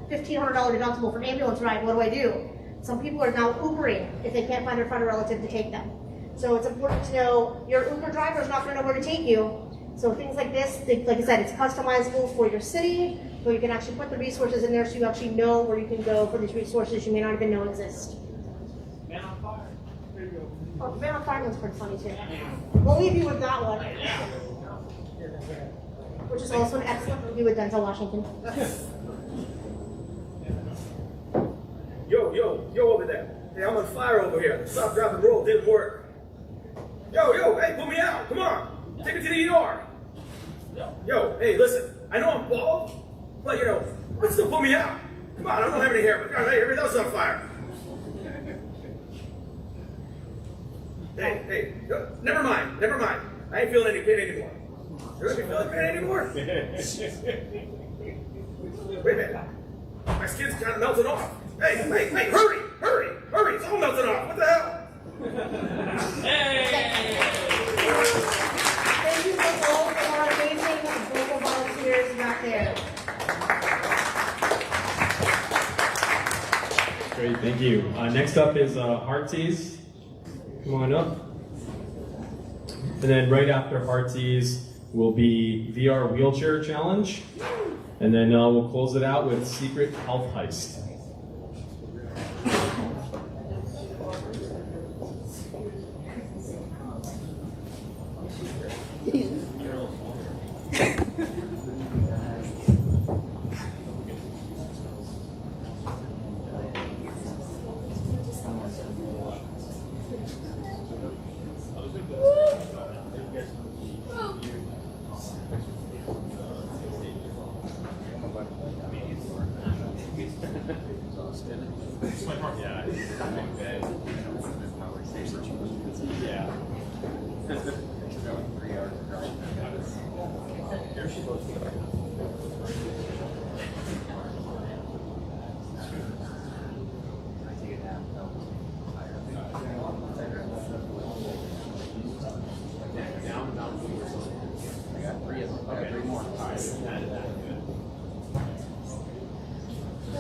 deductible for an ambulance ride. What do I do? Some people are now Ubering if they can't find their friend or relative to take them. So it's important to know your Uber driver is not going to know where to take you. So things like this, like I said, it's customizable for your city, so you can actually put the resources in there so you actually know where you can go for these resources you may not even know exist. Man on Fire. There you go. Oh, Man on Fire one's pretty funny too. We'll leave you with that one. Which is also an excellent movie with Denzel Washington. Yo over there. Hey, I'm on fire over here. Stop, drop, and roll didn't work. Yo, hey, put me out. Come on. Take me to the ER. Yo, hey, listen. I know I'm bald, but but still put me out. Come on, I don't have any hair, but God, hey, everything else is on fire. Hey, never mind. I ain't feeling any pain anymore. You're not feeling pain anymore? Wait a minute. My skin's kind of melting off. Hey, hurry! It's all melting off. What the hell? Thank you for all of our amazing local volunteers back there. Great, thank you. Next up is Heartsies. Come on up. And then right after Heartsies will be VR Wheelchair Challenge. And then we'll close it out with Secret Health Heist.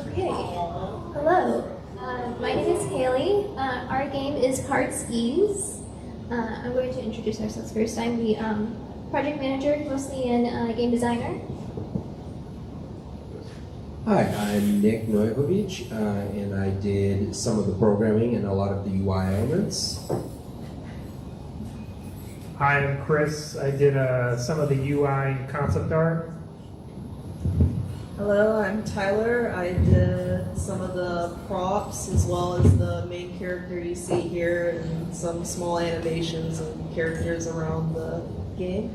Okay, hello. My name is Haley. Our game is Heartsies. I'm going to introduce ourselves first. I'm the project manager, mostly in game designer. Hi, I'm Nick Neuhovich, and I did some of the programming and a lot of the UI elements. Hi, I'm Chris. I did some of the UI and concept art. Hello, I'm Tyler. I did some of the props as well as the main character you see here and some small animations and characters around the game.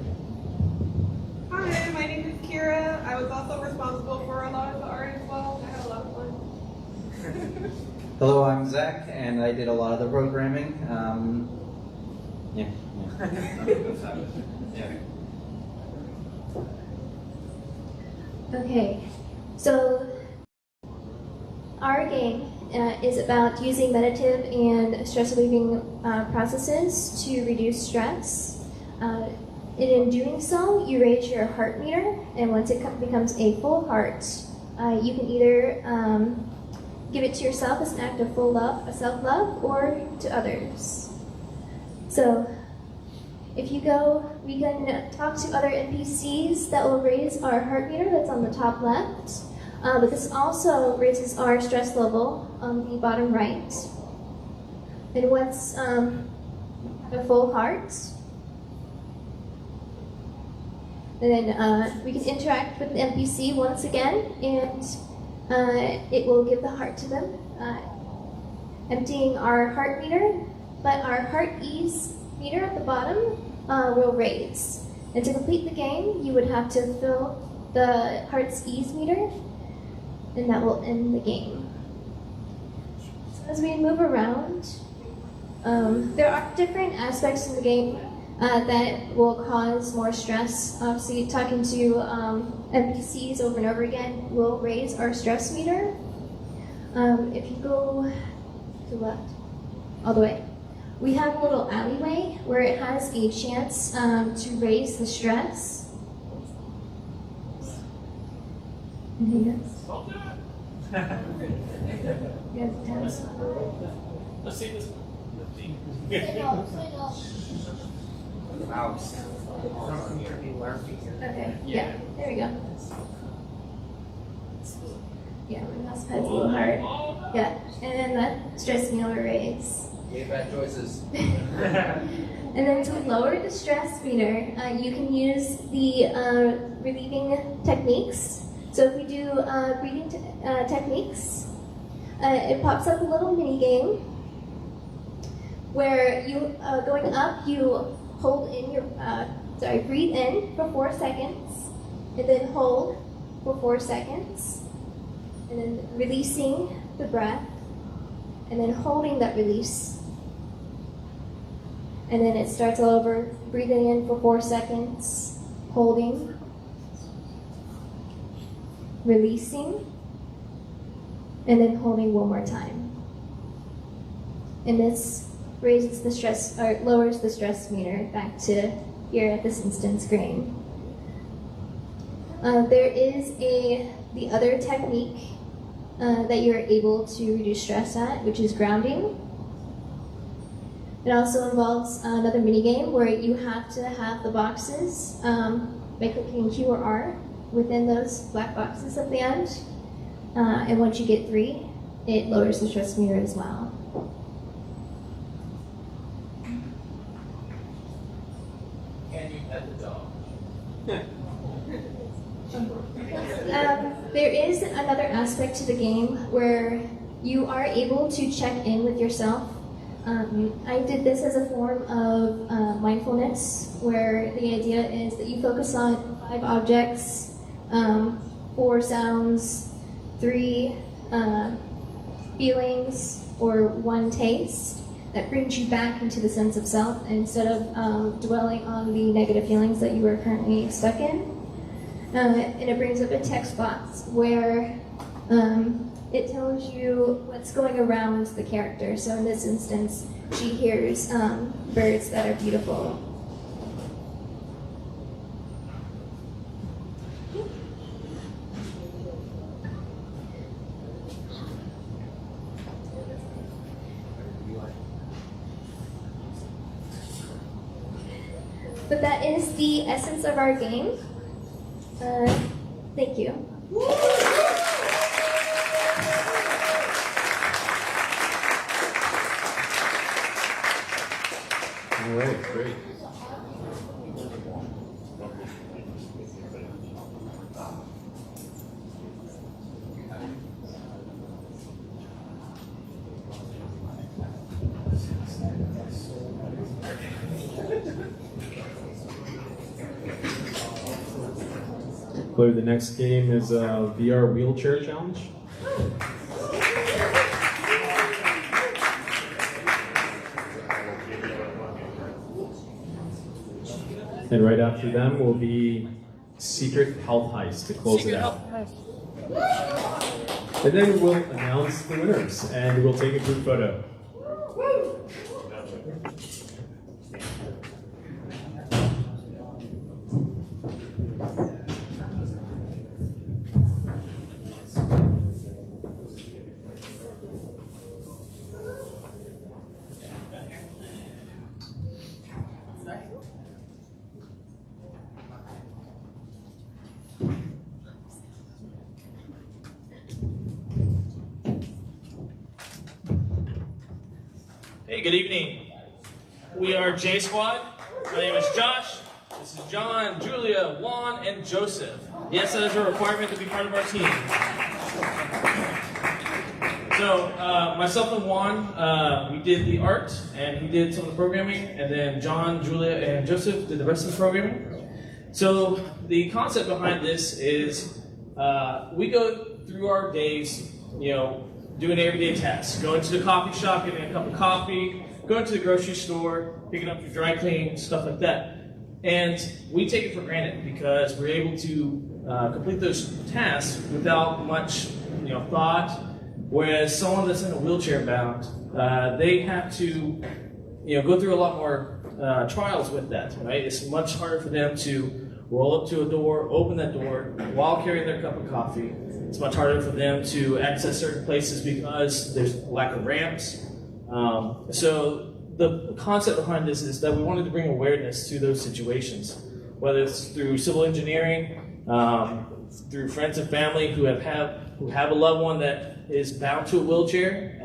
Hi, my name is Kira. I was also responsible for a lot of the art as well. I had a lot of fun. Hello, I'm Zach, and I did a lot of the programming. Okay, so our game is about using meditative and stress relieving processes to reduce stress. And in doing so, you raise your heart meter, and once it becomes a full heart, you can either give it to yourself as an act of self-love, or to others. So, if you go, we can talk to other NPCs that will raise our heart meter that's on the top left. But this also raises our stress level on the bottom right. And once a full heart, then we can interact with the NPC once again, and it will give the heart to them, emptying our heart meter, but our heart ease meter at the bottom will raise. And to complete the game, you would have to fill the heart's ease meter, and that will end the game. So as we move around, there are different aspects in the game that will cause more stress. Obviously, talking to NPCs over and over again will raise our stress meter. If you go to the left, all the way, we have a little alleyway where it has a chance to raise the stress. Let's see this. Mouse. Okay, yeah, there we go. Yeah, my mouse pad's a little hard. Yeah, and then the stress meter raise. Yeah, bad choices. And then to lower the stress meter, you can use the relieving techniques. So if we do breathing techniques, it pops up a little mini game where you, going up, you hold in your, breathe in for 4 seconds, and then hold for 4 seconds, and then releasing the breath, and then holding that release. And then it starts all over, breathing in for 4 seconds, holding, releasing, and then holding one more time. And this raises the stress, or lowers the stress meter back to here at this instant screen. There is the other technique that you're able to reduce stress at, which is grounding. It also involves another mini game where you have to have the boxes by clicking Q or R within those black boxes at the end. And once you get 3, it lowers the stress meter as well. Can you pet the dog? There is another aspect to the game where you are able to check in with yourself. I did this as a form of mindfulness, where the idea is that you focus on 5 objects, 4 sounds, 3 feelings, or 1 taste that brings you back into the sense of self instead of dwelling on the negative feelings that you are currently stuck in. And it brings up a text box where it tells you what's going around the character. So in this instance, she hears birds that are beautiful. But that is the essence of our game. Thank you. All right, great. Claire, the next game is VR Wheelchair Challenge. And right after them will be Secret Health Heist to close it out. And then we'll announce the winners and we'll take a group photo. Hey, good evening. We are J Squad. My name is Josh. This is John, Julia, Juan, and Joseph. Yes, that is a requirement to be part of our team. So, myself and Juan, we did the art, and he did some of the programming, and then John, Julia, and Joseph did the rest of the programming. So, the concept behind this is we go through our days, doing everyday tasks. Going to the coffee shop, getting a cup of coffee, going to the grocery store, picking up your dry clean, stuff like that. And we take it for granted because we're able to complete those tasks without much thought. Whereas someone that's in a wheelchair bound, they have to go through a lot more trials with that, right? It's much harder for them to roll up to a door, open that door while carrying their cup of coffee. It's much harder for them to access certain places because there's lack of ramps. So the concept behind this is that we wanted to bring awareness to those situations, whether it's through civil engineering, through friends and family who have a loved one that is bound to a wheelchair.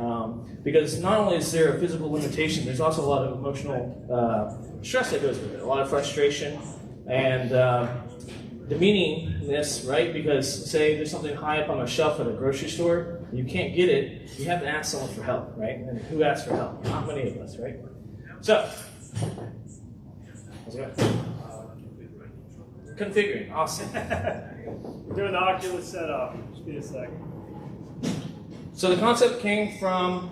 Because not only is there a physical limitation, there's also a lot of emotional stress that goes with it, a lot of frustration and demeaningness, right? Because say there's something high up on a shelf at a grocery store, you can't get it, you have to ask someone for help, right? And who asks for help? Not many of us, right? So, how's it going? Configuring, awesome. We're doing the Oculus setup. Just be a second. So the concept came from,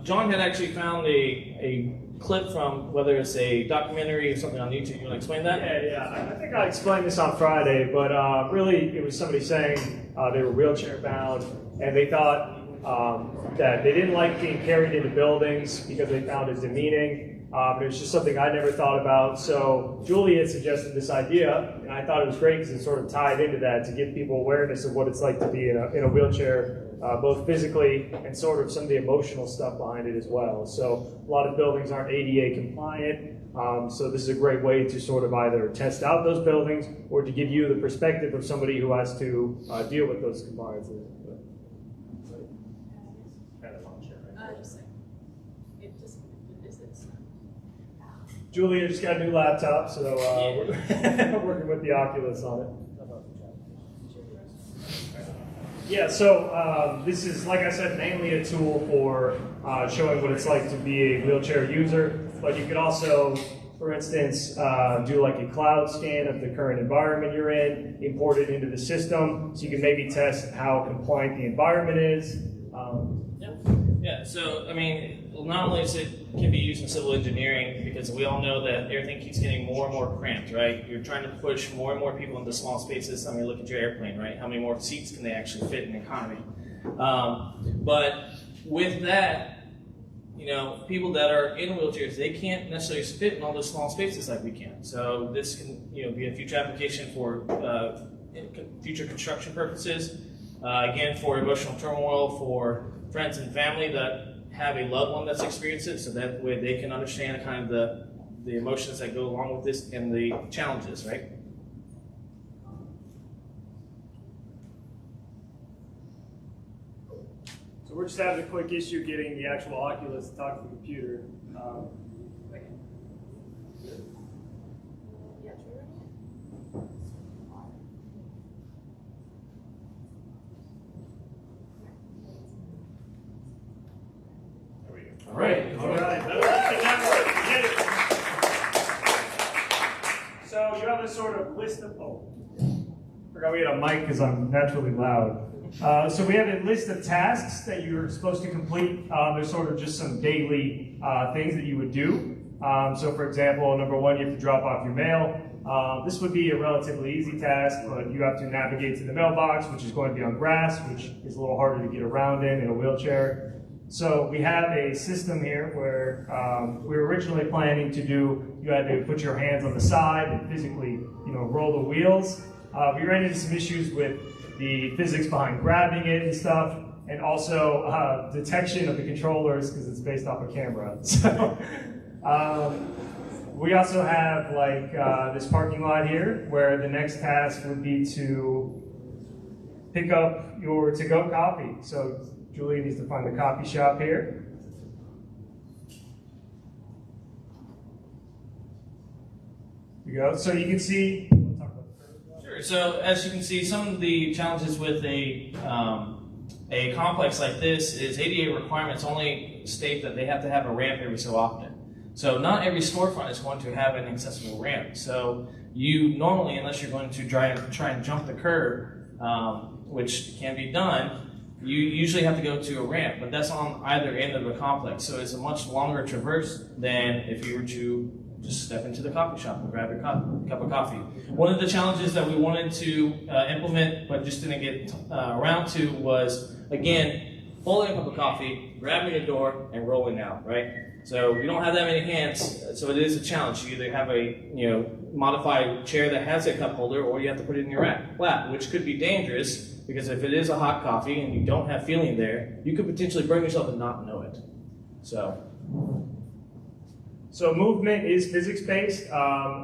John had actually found a clip from whether it's a documentary or something on YouTube. You want to explain that? Yeah. I think I explained this on Friday, but really it was somebody saying they were wheelchair bound and they thought that they didn't like being carried into buildings because they found it demeaning. It was just something I never thought about. So Julie had suggested this idea, and I thought it was great because it sort of tied into that to give people awareness of what it's like to be in a wheelchair, both physically and sort of some of the emotional stuff behind it as well. So a lot of buildings aren't ADA compliant, so this is a great way to sort of either test out those buildings or to give you the perspective of somebody who has to deal with those compliances. Julia just got a new laptop, so we're working with the Oculus on it. Yeah, so this is, like I said, mainly a tool for showing what it's like to be a wheelchair user, but you could also, for instance, do like a cloud scan of the current environment you're in, import it into the system, so you can maybe test how compliant the environment is. Yeah, so I mean, not only is it can be used in civil engineering, because we all know that everything keeps getting more and more cramped, right? You're trying to push more and more people into small spaces. I mean, look at your airplane, right? How many more seats can they actually fit in economy? But with that, people that are in wheelchairs, they can't necessarily fit in all those small spaces like we can. So this can, be a future application for future construction purposes. Again, for emotional turmoil, for friends and family that have a loved one that's experienced it, so that way they can understand kind of the emotions that go along with this and the challenges, right? So we're just having a quick issue getting the actual Oculus to talk to the computer. All right. So you have a sort of list of, forgot we had a mic because I'm naturally loud. So we have a list of tasks that you're supposed to complete. There's sort of just some daily things that you would do. So for example, number one, you have to drop off your mail. This would be a relatively easy task, but you have to navigate to the mailbox, which is going to be on grass, which is a little harder to get around in a wheelchair. So we have a system here where we were originally planning to do, you had to put your hands on the side and physically, roll the wheels. We ran into some issues with the physics behind grabbing it and stuff, and also detection of the controllers because it's based off a camera. So we also have like this parking lot here where the next task would be to pick up your to-go coffee. So Julia needs to find the coffee shop here. Here we go. So you can see. Sure. So as you can see, some of the challenges with a complex like this is ADA requirements only state that they have to have a ramp every so often. So not every storefront is going to have an accessible ramp. So you normally, unless you're going to try and jump the curb, which can be done, you usually have to go to a ramp, but that's on either end of the complex. So it's a much longer traverse than if you were to just step into the coffee shop and grab your cup of coffee. One of the challenges that we wanted to implement, but just didn't get around to, was, again, holding a cup of coffee, grabbing a door, and rolling out, right? So you don't have that many hands, so it is a challenge. You either have a modified chair that has a cup holder, or you have to put it in your lap, which could be dangerous because if it is a hot coffee and you don't have feeling there, you could potentially burn yourself and not know it. So movement is physics-based.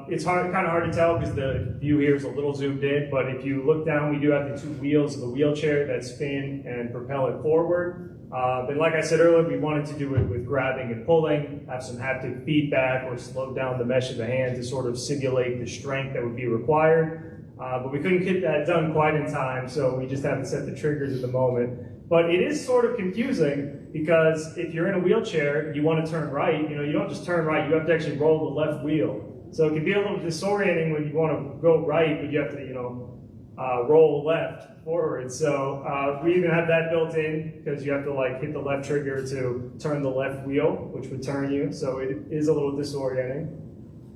It's kind of hard to tell because the view here is a little zoomed in, but if you look down, we do have the two wheels of the wheelchair that spin and propel it forward. But like I said earlier, we wanted to do it with grabbing and pulling, have some haptic feedback, or slow down the mesh of the hand to sort of simulate the strength that would be required. But we couldn't get that done quite in time, so we just haven't set the triggers at the moment. But it is sort of confusing because if you're in a wheelchair, you want to turn right, you don't just turn right, you have to actually roll the left wheel. So it can be a little disorienting when you want to go right, but you have to, roll left forward. So we even have that built in because you have to hit the left trigger to turn the left wheel, which would turn you. So it is a little disorienting.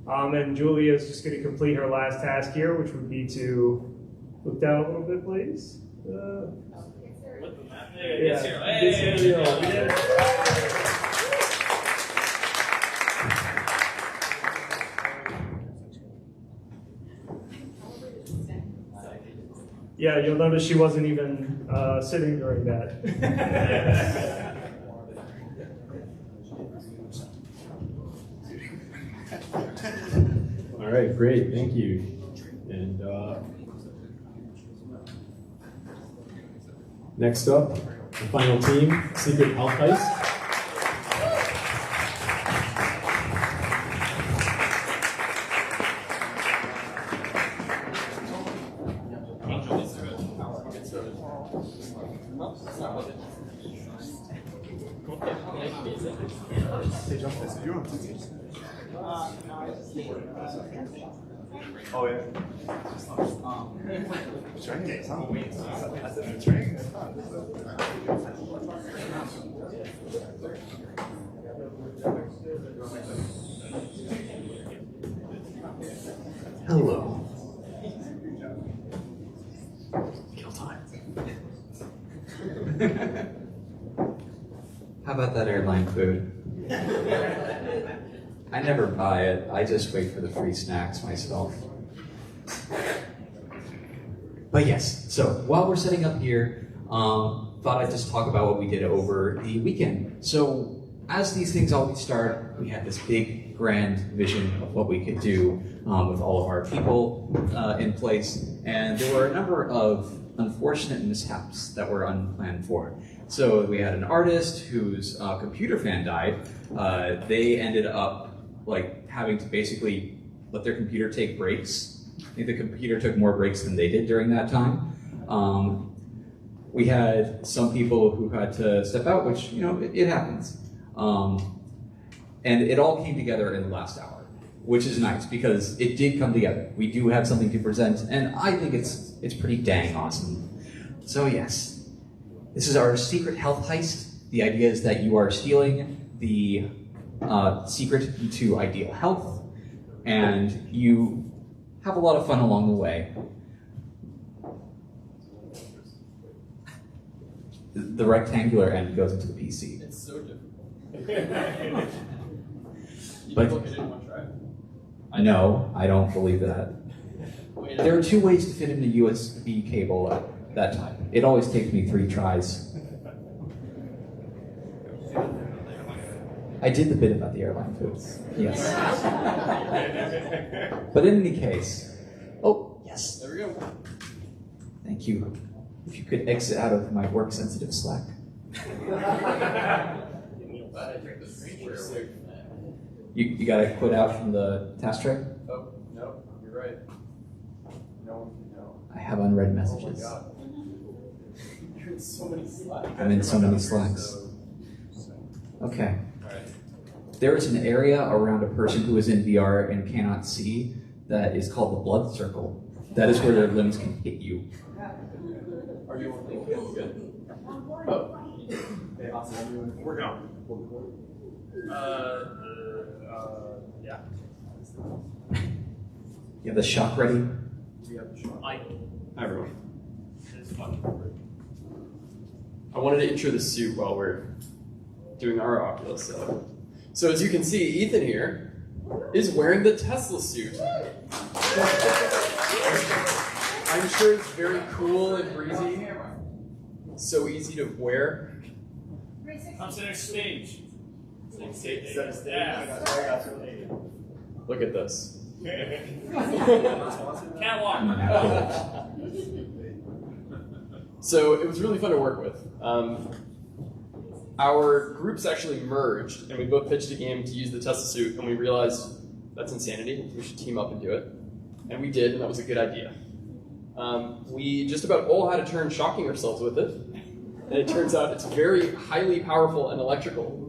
And Julia is just going to complete her last task here, which would be to look down a little bit, please. Yeah, you'll notice she wasn't even sitting during that. All right, great, thank you. And next up, the final team, Secret Health Heist. Oh yeah. Training, training. Hello. Kill time. How about that airline food? I never buy it. I just wait for the free snacks myself. But yes, so while we're setting up here, thought I'd just talk about what we did over the weekend. So as these things always start, we had this big, grand vision of what we could do with all of our people in place. And there were a number of unfortunate mishaps that were unplanned for. So we had an artist whose computer fan died. They ended up having to basically let their computer take breaks. I think the computer took more breaks than they did during that time. We had some people who had to step out, which, it happens. And it all came together in the last hour, which is nice because it did come together. We do have something to present, and I think it's pretty dang awesome. So yes, this is our secret health heist. The idea is that you are stealing the secret to ideal health, and you have a lot of fun along the way. The rectangular end goes into the PC. It's so difficult. But You did it in one try? no, I don't believe that. There are 2 ways to fit in a USB cable at that time. It always takes me 3 tries. I did the bit about the airline foods. Yes. But in any case, oh, yes. There we go. Thank you. If you could exit out of my work-sensitive Slack. You gotta quit out from the task tray? Oh, no, you're right. No. I have unread messages. Oh my God. You're in so many Slacks. I'm in so many Slacks. Okay. There is an area around a person who is in VR and cannot see that is called the blood circle. That is where their limbs can hit you. Are you on? Good. Oh. Hey, awesome. We're gone. Yeah. You have the shock ready? We have the shot. Hi everyone. I wanted to intro the suit while we're doing our Oculus. So So as you can see, Ethan here is wearing the Tesla suit. I'm sure it's very cool and breezy. So easy to wear. Come center stage. Look at this. Catwalk. So it was really fun to work with. Our groups actually merged, and we both pitched a game to use the Tesla suit, and we realized that's insanity. We should team up and do it. And we did, and that was a good idea. We just about all had a turn shocking ourselves with it, and it turns out it's very highly powerful and electrical.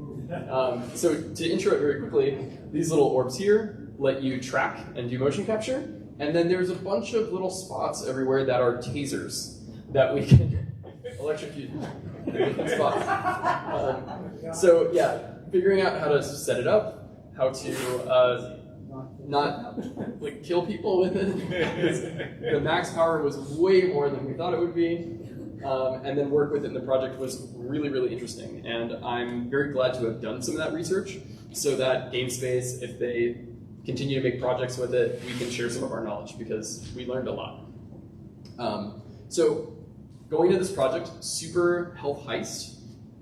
So to intro it very quickly, these little orbs here let you track and do motion capture, and then there's a bunch of little spots everywhere that are tasers that we can electrocute in different spots. So yeah, figuring out how to set it up, how to not like kill people with it. The max power was way more than we thought it would be. And then work with it in the project was really, really interesting. And I'm very glad to have done some of that research so that GameSpace, if they continue to make projects with it, we can share some of our knowledge because we learned a lot. So going into this project, Super Health Heist,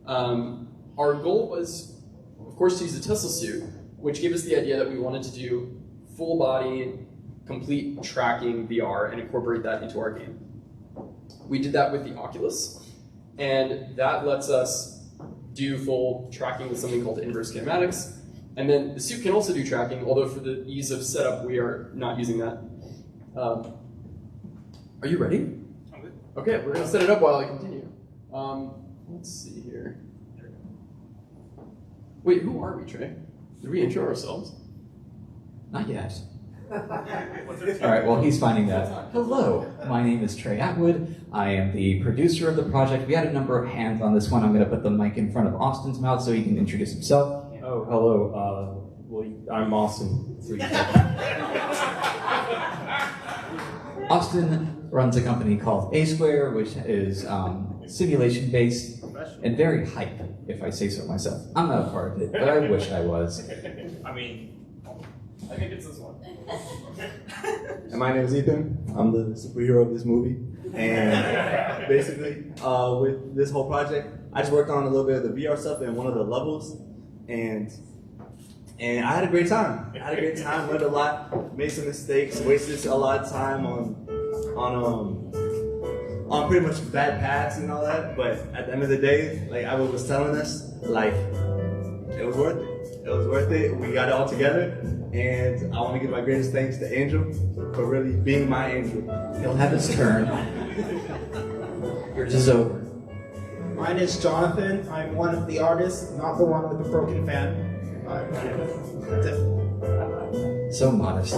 our goal was, of course, to use the Tesla suit, which gave us the idea that we wanted to do full body, complete tracking VR and incorporate that into our game. We did that with the Oculus, and that lets us do full tracking with something called inverse kinematics. And then the suit can also do tracking, although for the ease of setup, we are not using that. Are you ready? Okay, we're gonna set it up while I continue. Let's see here. Wait, who are we, Trey? Did we intro ourselves? Not yet. All right, well, he's finding that. Hello, my name is Trey Atwood. I am the producer of the project. We had a number of hands on this one. I'm going to put the mic in front of Austin's mouth so he can introduce himself. Oh, hello. Well, I'm Austin. Austin runs a company called A Square, which is simulation-based and very hype, if I say so myself. I'm not a part of it, but I wish I was. I think it's this one. And my name is Ethan. I'm the superhero of this movie. And basically, with this whole project, I just worked on a little bit of the VR stuff in one of the levels. And I had a great time. Learned a lot, made some mistakes, wasted a lot of time on pretty much bad paths and all that. But at the end of the day, like I was telling us, like, it was worth it. It was worth it. We got it all together. And I want to give my greatest thanks to Angel for really being my angel. He'll have his turn. Yours is over. Mine is Jonathan. I'm one of the artists, not the one with the broken fan. That's it. So modest.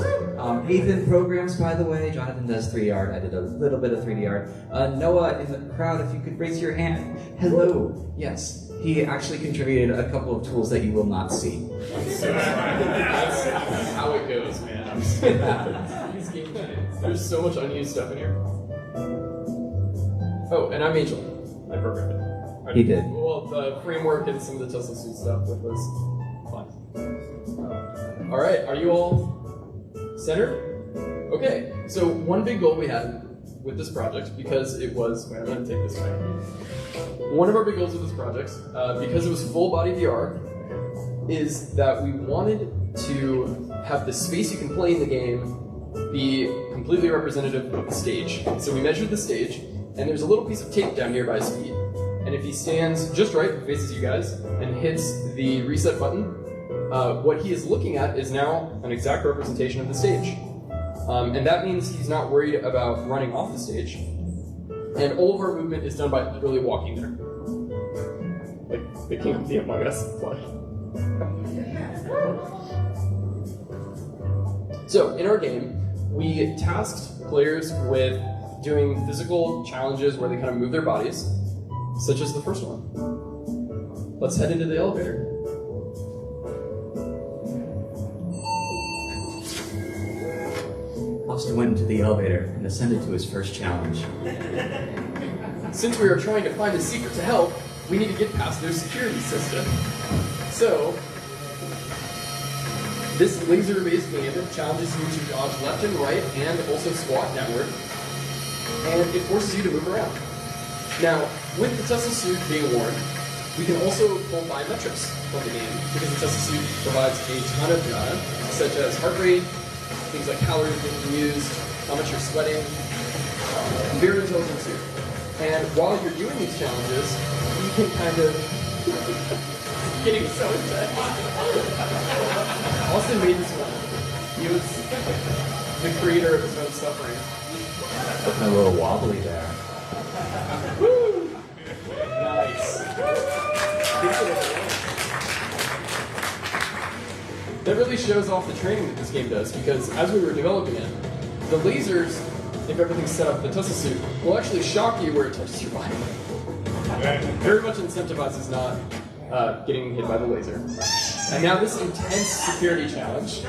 Ethan programs, by the way. Jonathan does 3D art. I did a little bit of 3D art. Noah in the crowd, if you could raise your hand. Hello. Yes. He actually contributed a couple of tools that you will not see. That's how it goes, man. It happens. There's so much unused stuff in here. Oh, and I'm Angel. I programmed it. He did. Well, the framework and some of the Tesla suit stuff was fun. All right, are you all centered? Okay, so one big goal we had with this project, because it was, wait, I'm going to take this away. One of our big goals with this project, because it was full body VR, is that we wanted to have the space you can play in the game be completely representative of the stage. So we measured the stage, and there's a little piece of tape down here by his feet. And if he stands just right, faces you guys, and hits the reset button, what he is looking at is now an exact representation of the stage. And that means he's not worried about running off the stage. And all of our movement is done by literally walking there. Like the King of the Among Us flush. So, in our game, we tasked players with doing physical challenges where they kind of move their bodies, such as the first one. Let's head into the elevator. Austin went into the elevator and ascended to his first challenge. Since we are trying to find a secret to help, we need to get past their security system. So, This laser-based game challenges you to dodge left and right and also squat downward, and it forces you to move around. Now, with the Tesla suit being worn, we can also pull biometrics from the game because the Tesla suit provides a ton of data, such as heart rate, things like calories being used, how much you're sweating. Very intelligent suit. And while you're doing these challenges, you can kind of getting so intense. Austin made this one. He was the creator of his own suffering. Looking a little wobbly there. Woo! Nice. That really shows off the training that this game does, because as we were developing it, the lasers, if everything's set up in the Tesla suit, will actually shock you where it touches your body. Very much incentivizes not getting hit by the laser. And now this intense security challenge.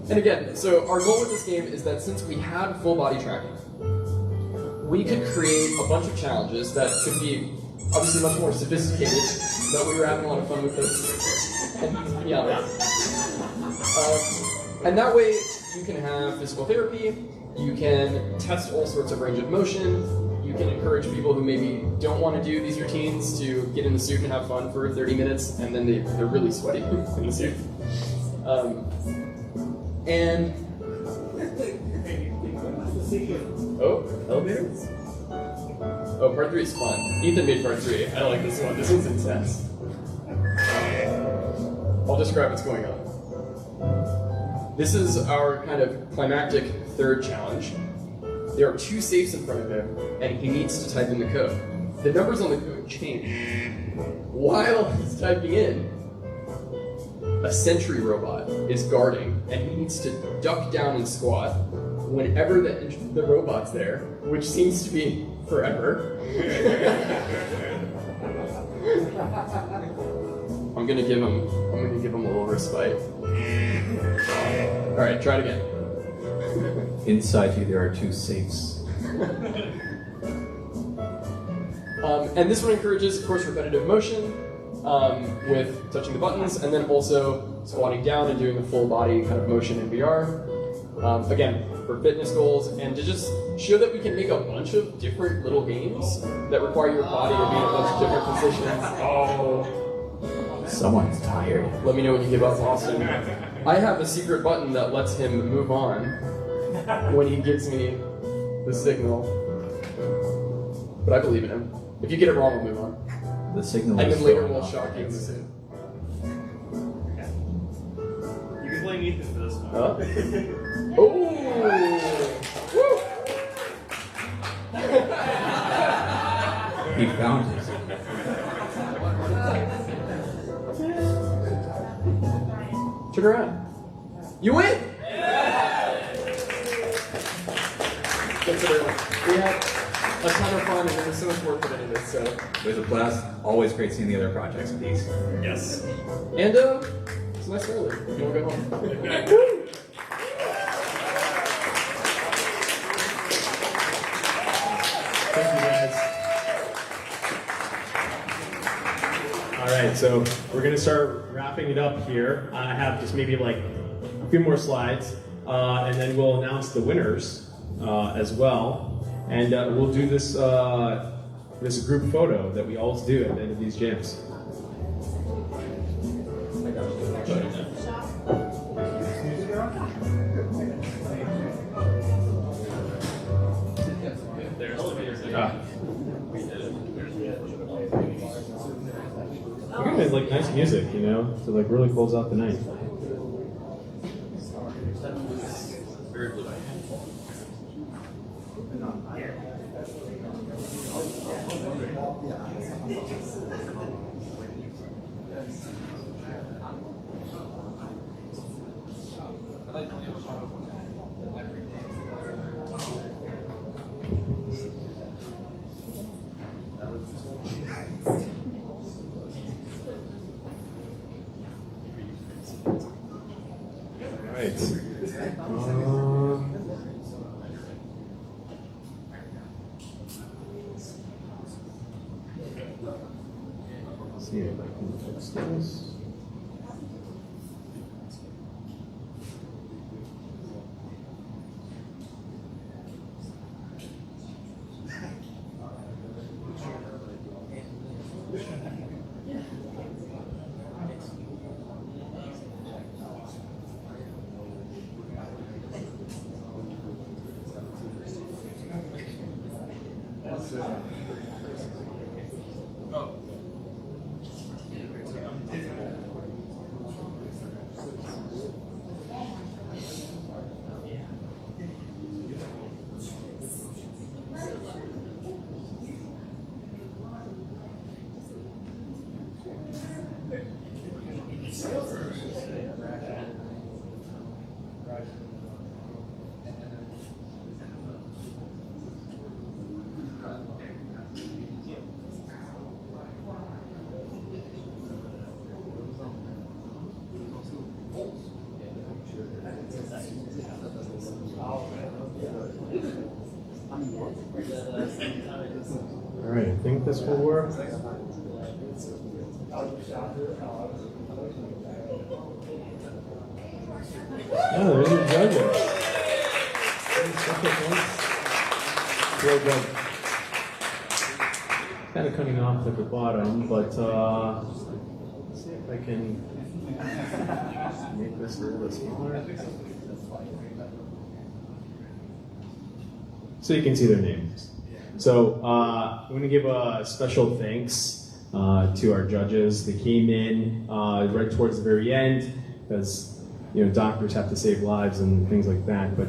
And again, so our goal with this game is that since we had full body tracking, we could create a bunch of challenges that could be obviously much more sophisticated, but we were having a lot of fun with this. And, yeah. And that way, you can have physical therapy, you can test all sorts of range of motion, you can encourage people who maybe don't want to do these routines to get in the suit and have fun for 30 minutes, and then they're really sweaty in the suit. And elevator? Oh, part 3 is fun. Ethan made part 3. I like this one. This one's intense. I'll describe what's going on. This is our kind of climactic third challenge. There are 2 safes in front of him, and he needs to type in the code. The numbers on the code change. While he's typing in, a sentry robot is guarding, and he needs to duck down and squat whenever the robot's there, which seems to be forever. I'm gonna give him a little respite. All right, try it again. Inside you, there are 2 safes. And this one encourages, of course, repetitive motion with touching the buttons, and then also squatting down and doing a full body kind of motion in VR. Again, for fitness goals, and to just show that we can make a bunch of different little games that require your body to be in a bunch of different positions. Oh. Someone's tired. Let me know when you give up, Austin. I have a secret button that lets him move on when he gives me the signal. But I believe in him. If you get it wrong, we'll move on. The signal and is then later going we'll off. shock you in the suit. You can blame Ethan for this one. Oh! Woo! He found it. Turn around. You win! We had a ton of fun, and there was so much work put into this, so. It was a blast. Always great seeing the other projects with these. Yes. And, it's nice early. We'll go home. Woo! Thank you, guys. All right, so we're going to start wrapping it up here. I have just maybe like a few more slides, and then we'll announce the winners as well. And we'll do this this group photo that we always do at the end of these jams. We're gonna like nice music, you know, to like really close out the night. Right. See if I can fix this. All right, I think this will work. Yeah, there's your judges. Real good. Kind of coming off at the bottom, but let's see if I can make this a little bit smaller. So you can see their names. So I'm going to give a special thanks to our judges. They came in right towards the very end because doctors have to save lives and things like that. But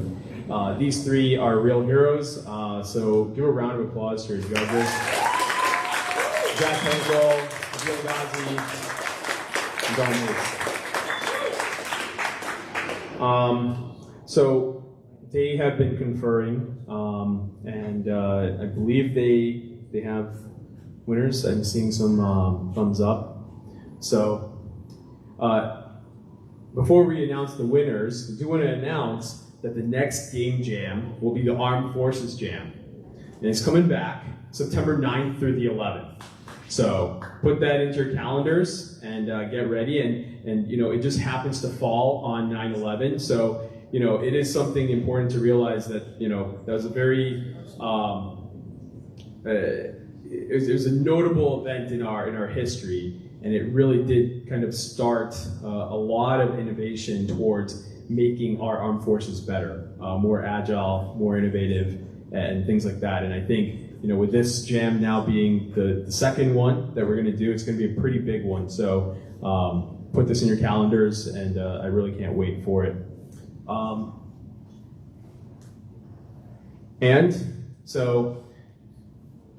these three are real heroes. So give a round of applause to your judges: Jack Henkel, Jill Ghazi, and Don Mace. So they have been conferring, and I believe they have winners. I'm seeing some thumbs up. So before we announce the winners, I do want to announce that the next game jam will be the Armed Forces Jam. And it's coming back September 9th through the 11th. So put that into your calendars and get ready. And it just happens to fall on 9/11. So it is something important to realize that, that was a very, it was a notable event in our history, and it really did kind of start a lot of innovation towards making our armed forces better, more agile, more innovative, and things like that. And I think, with this jam now being the second one that we're going to do, it's going to be a pretty big one. So put this in your calendars, and I really can't wait for it. And so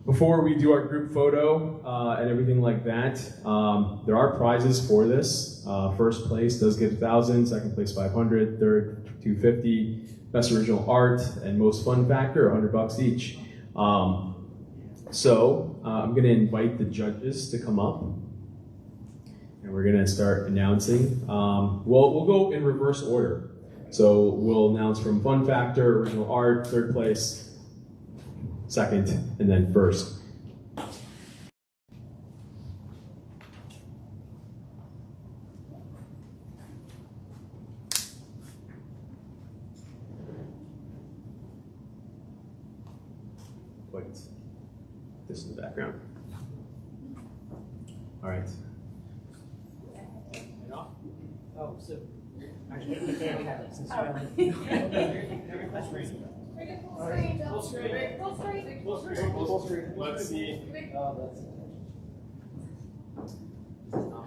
before we do our group photo and everything like that, there are prizes for this. First place does get 1,000, second place 500, third 250, best original art, and most fun factor $100 each. So I'm going to invite the judges to come up, and we're going to start announcing. We'll go in reverse order. So we'll announce from fun factor, original art, third place, second, and then first. Put this in the background. All right. Oh, so. Let's see. It's not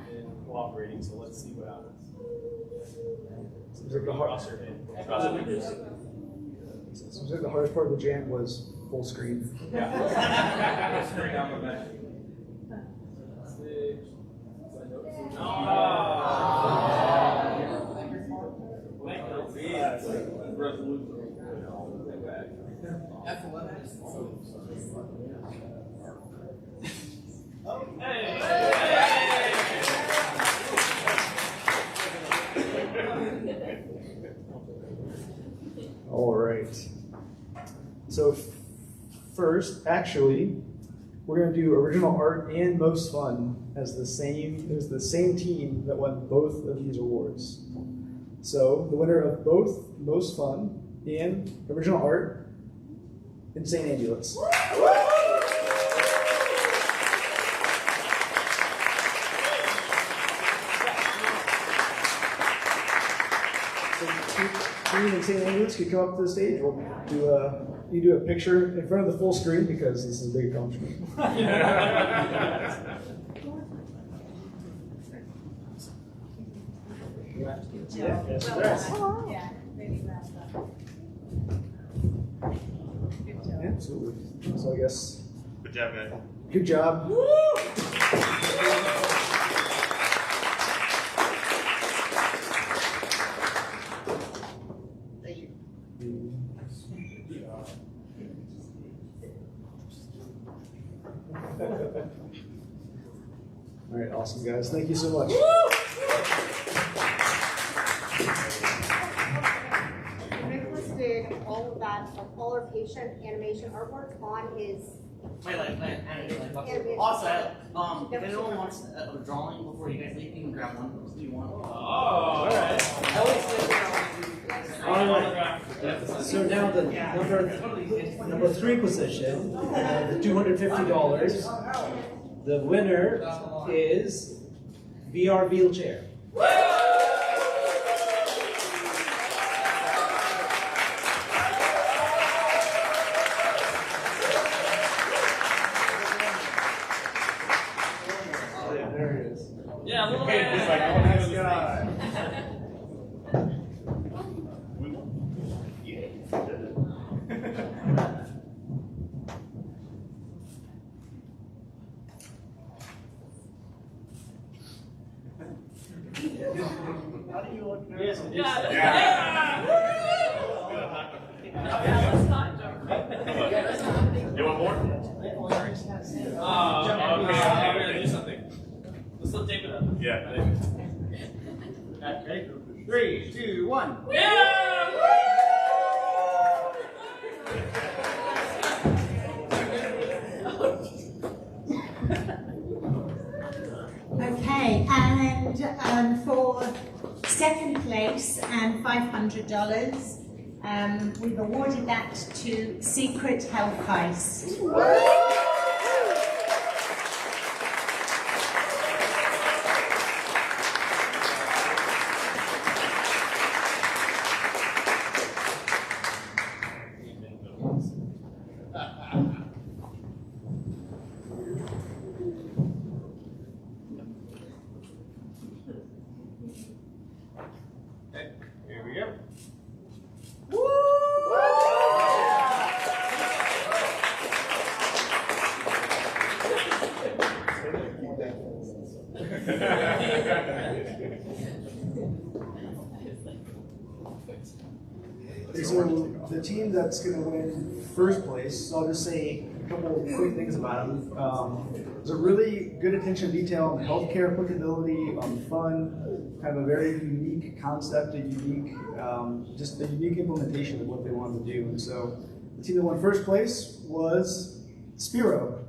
been cooperating, so let's see what happens. Seems like the hardest part of the jam was full screen. All right. So first, actually, we're going to do original art and most fun as the same team that won both of these awards. So the winner of both most fun and original art, Insane Ambulance. So screen in St. Andrews could come up to the stage. We'll do a picture in front of the full screen because this is a big accomplishment. Absolutely. So I guess. Good job, guys. Good job. All right, awesome guys. Thank you so much. Nicholas did all of that, like all our patient animation artwork on his. Also, if anyone wants a drawing before you guys leave, you can grab one. Do you want? All right. So now the number 3 position, the $250. The winner is VR wheelchair. Yeah, a little bit. How do you look Yes, nervous? You want more? I'm gonna do something. Let's still tape it up. Yeah. Okay. 3, 2, 1. Okay, and for second place and $500, we've awarded that to Secret Health Heist. Here we go. So the team that's going to win first place, so I'll just say a couple of quick things about them. There's a really good attention to detail on the healthcare applicability, on fun, kind of a very unique concept, a unique, just a unique implementation of what they wanted to do. And so the team that won first place was Spiro.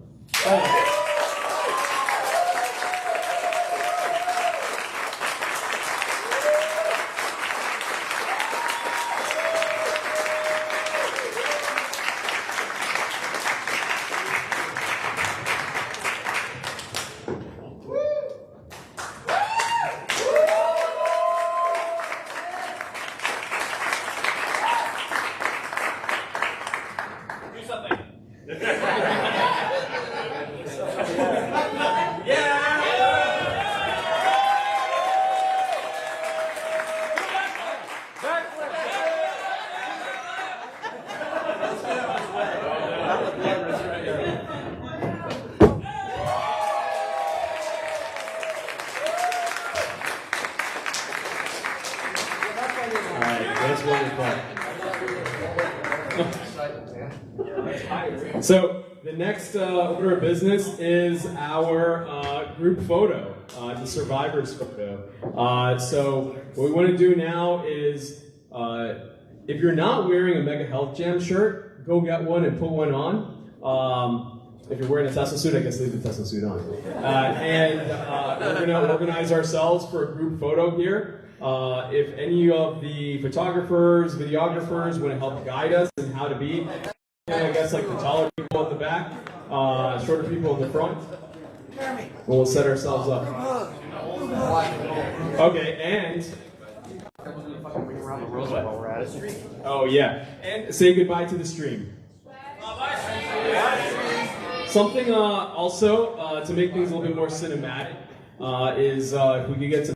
Do something. So the next order of business is our group photo, the survivors photo. So what we want to do now is, if you're not wearing a Mega Health Jam shirt, go get one and put one on. If you're wearing a Tesla suit, I guess leave the Tesla suit on. We're going to organize ourselves for a group photo here. If any of the photographers, videographers want to help guide us in how to be, I guess like the taller people at the back, shorter people in the front. We'll set ourselves up. Okay, and While we're at it. Oh yeah, and say goodbye to the stream. Something also to make things a little bit more cinematic is if we could get to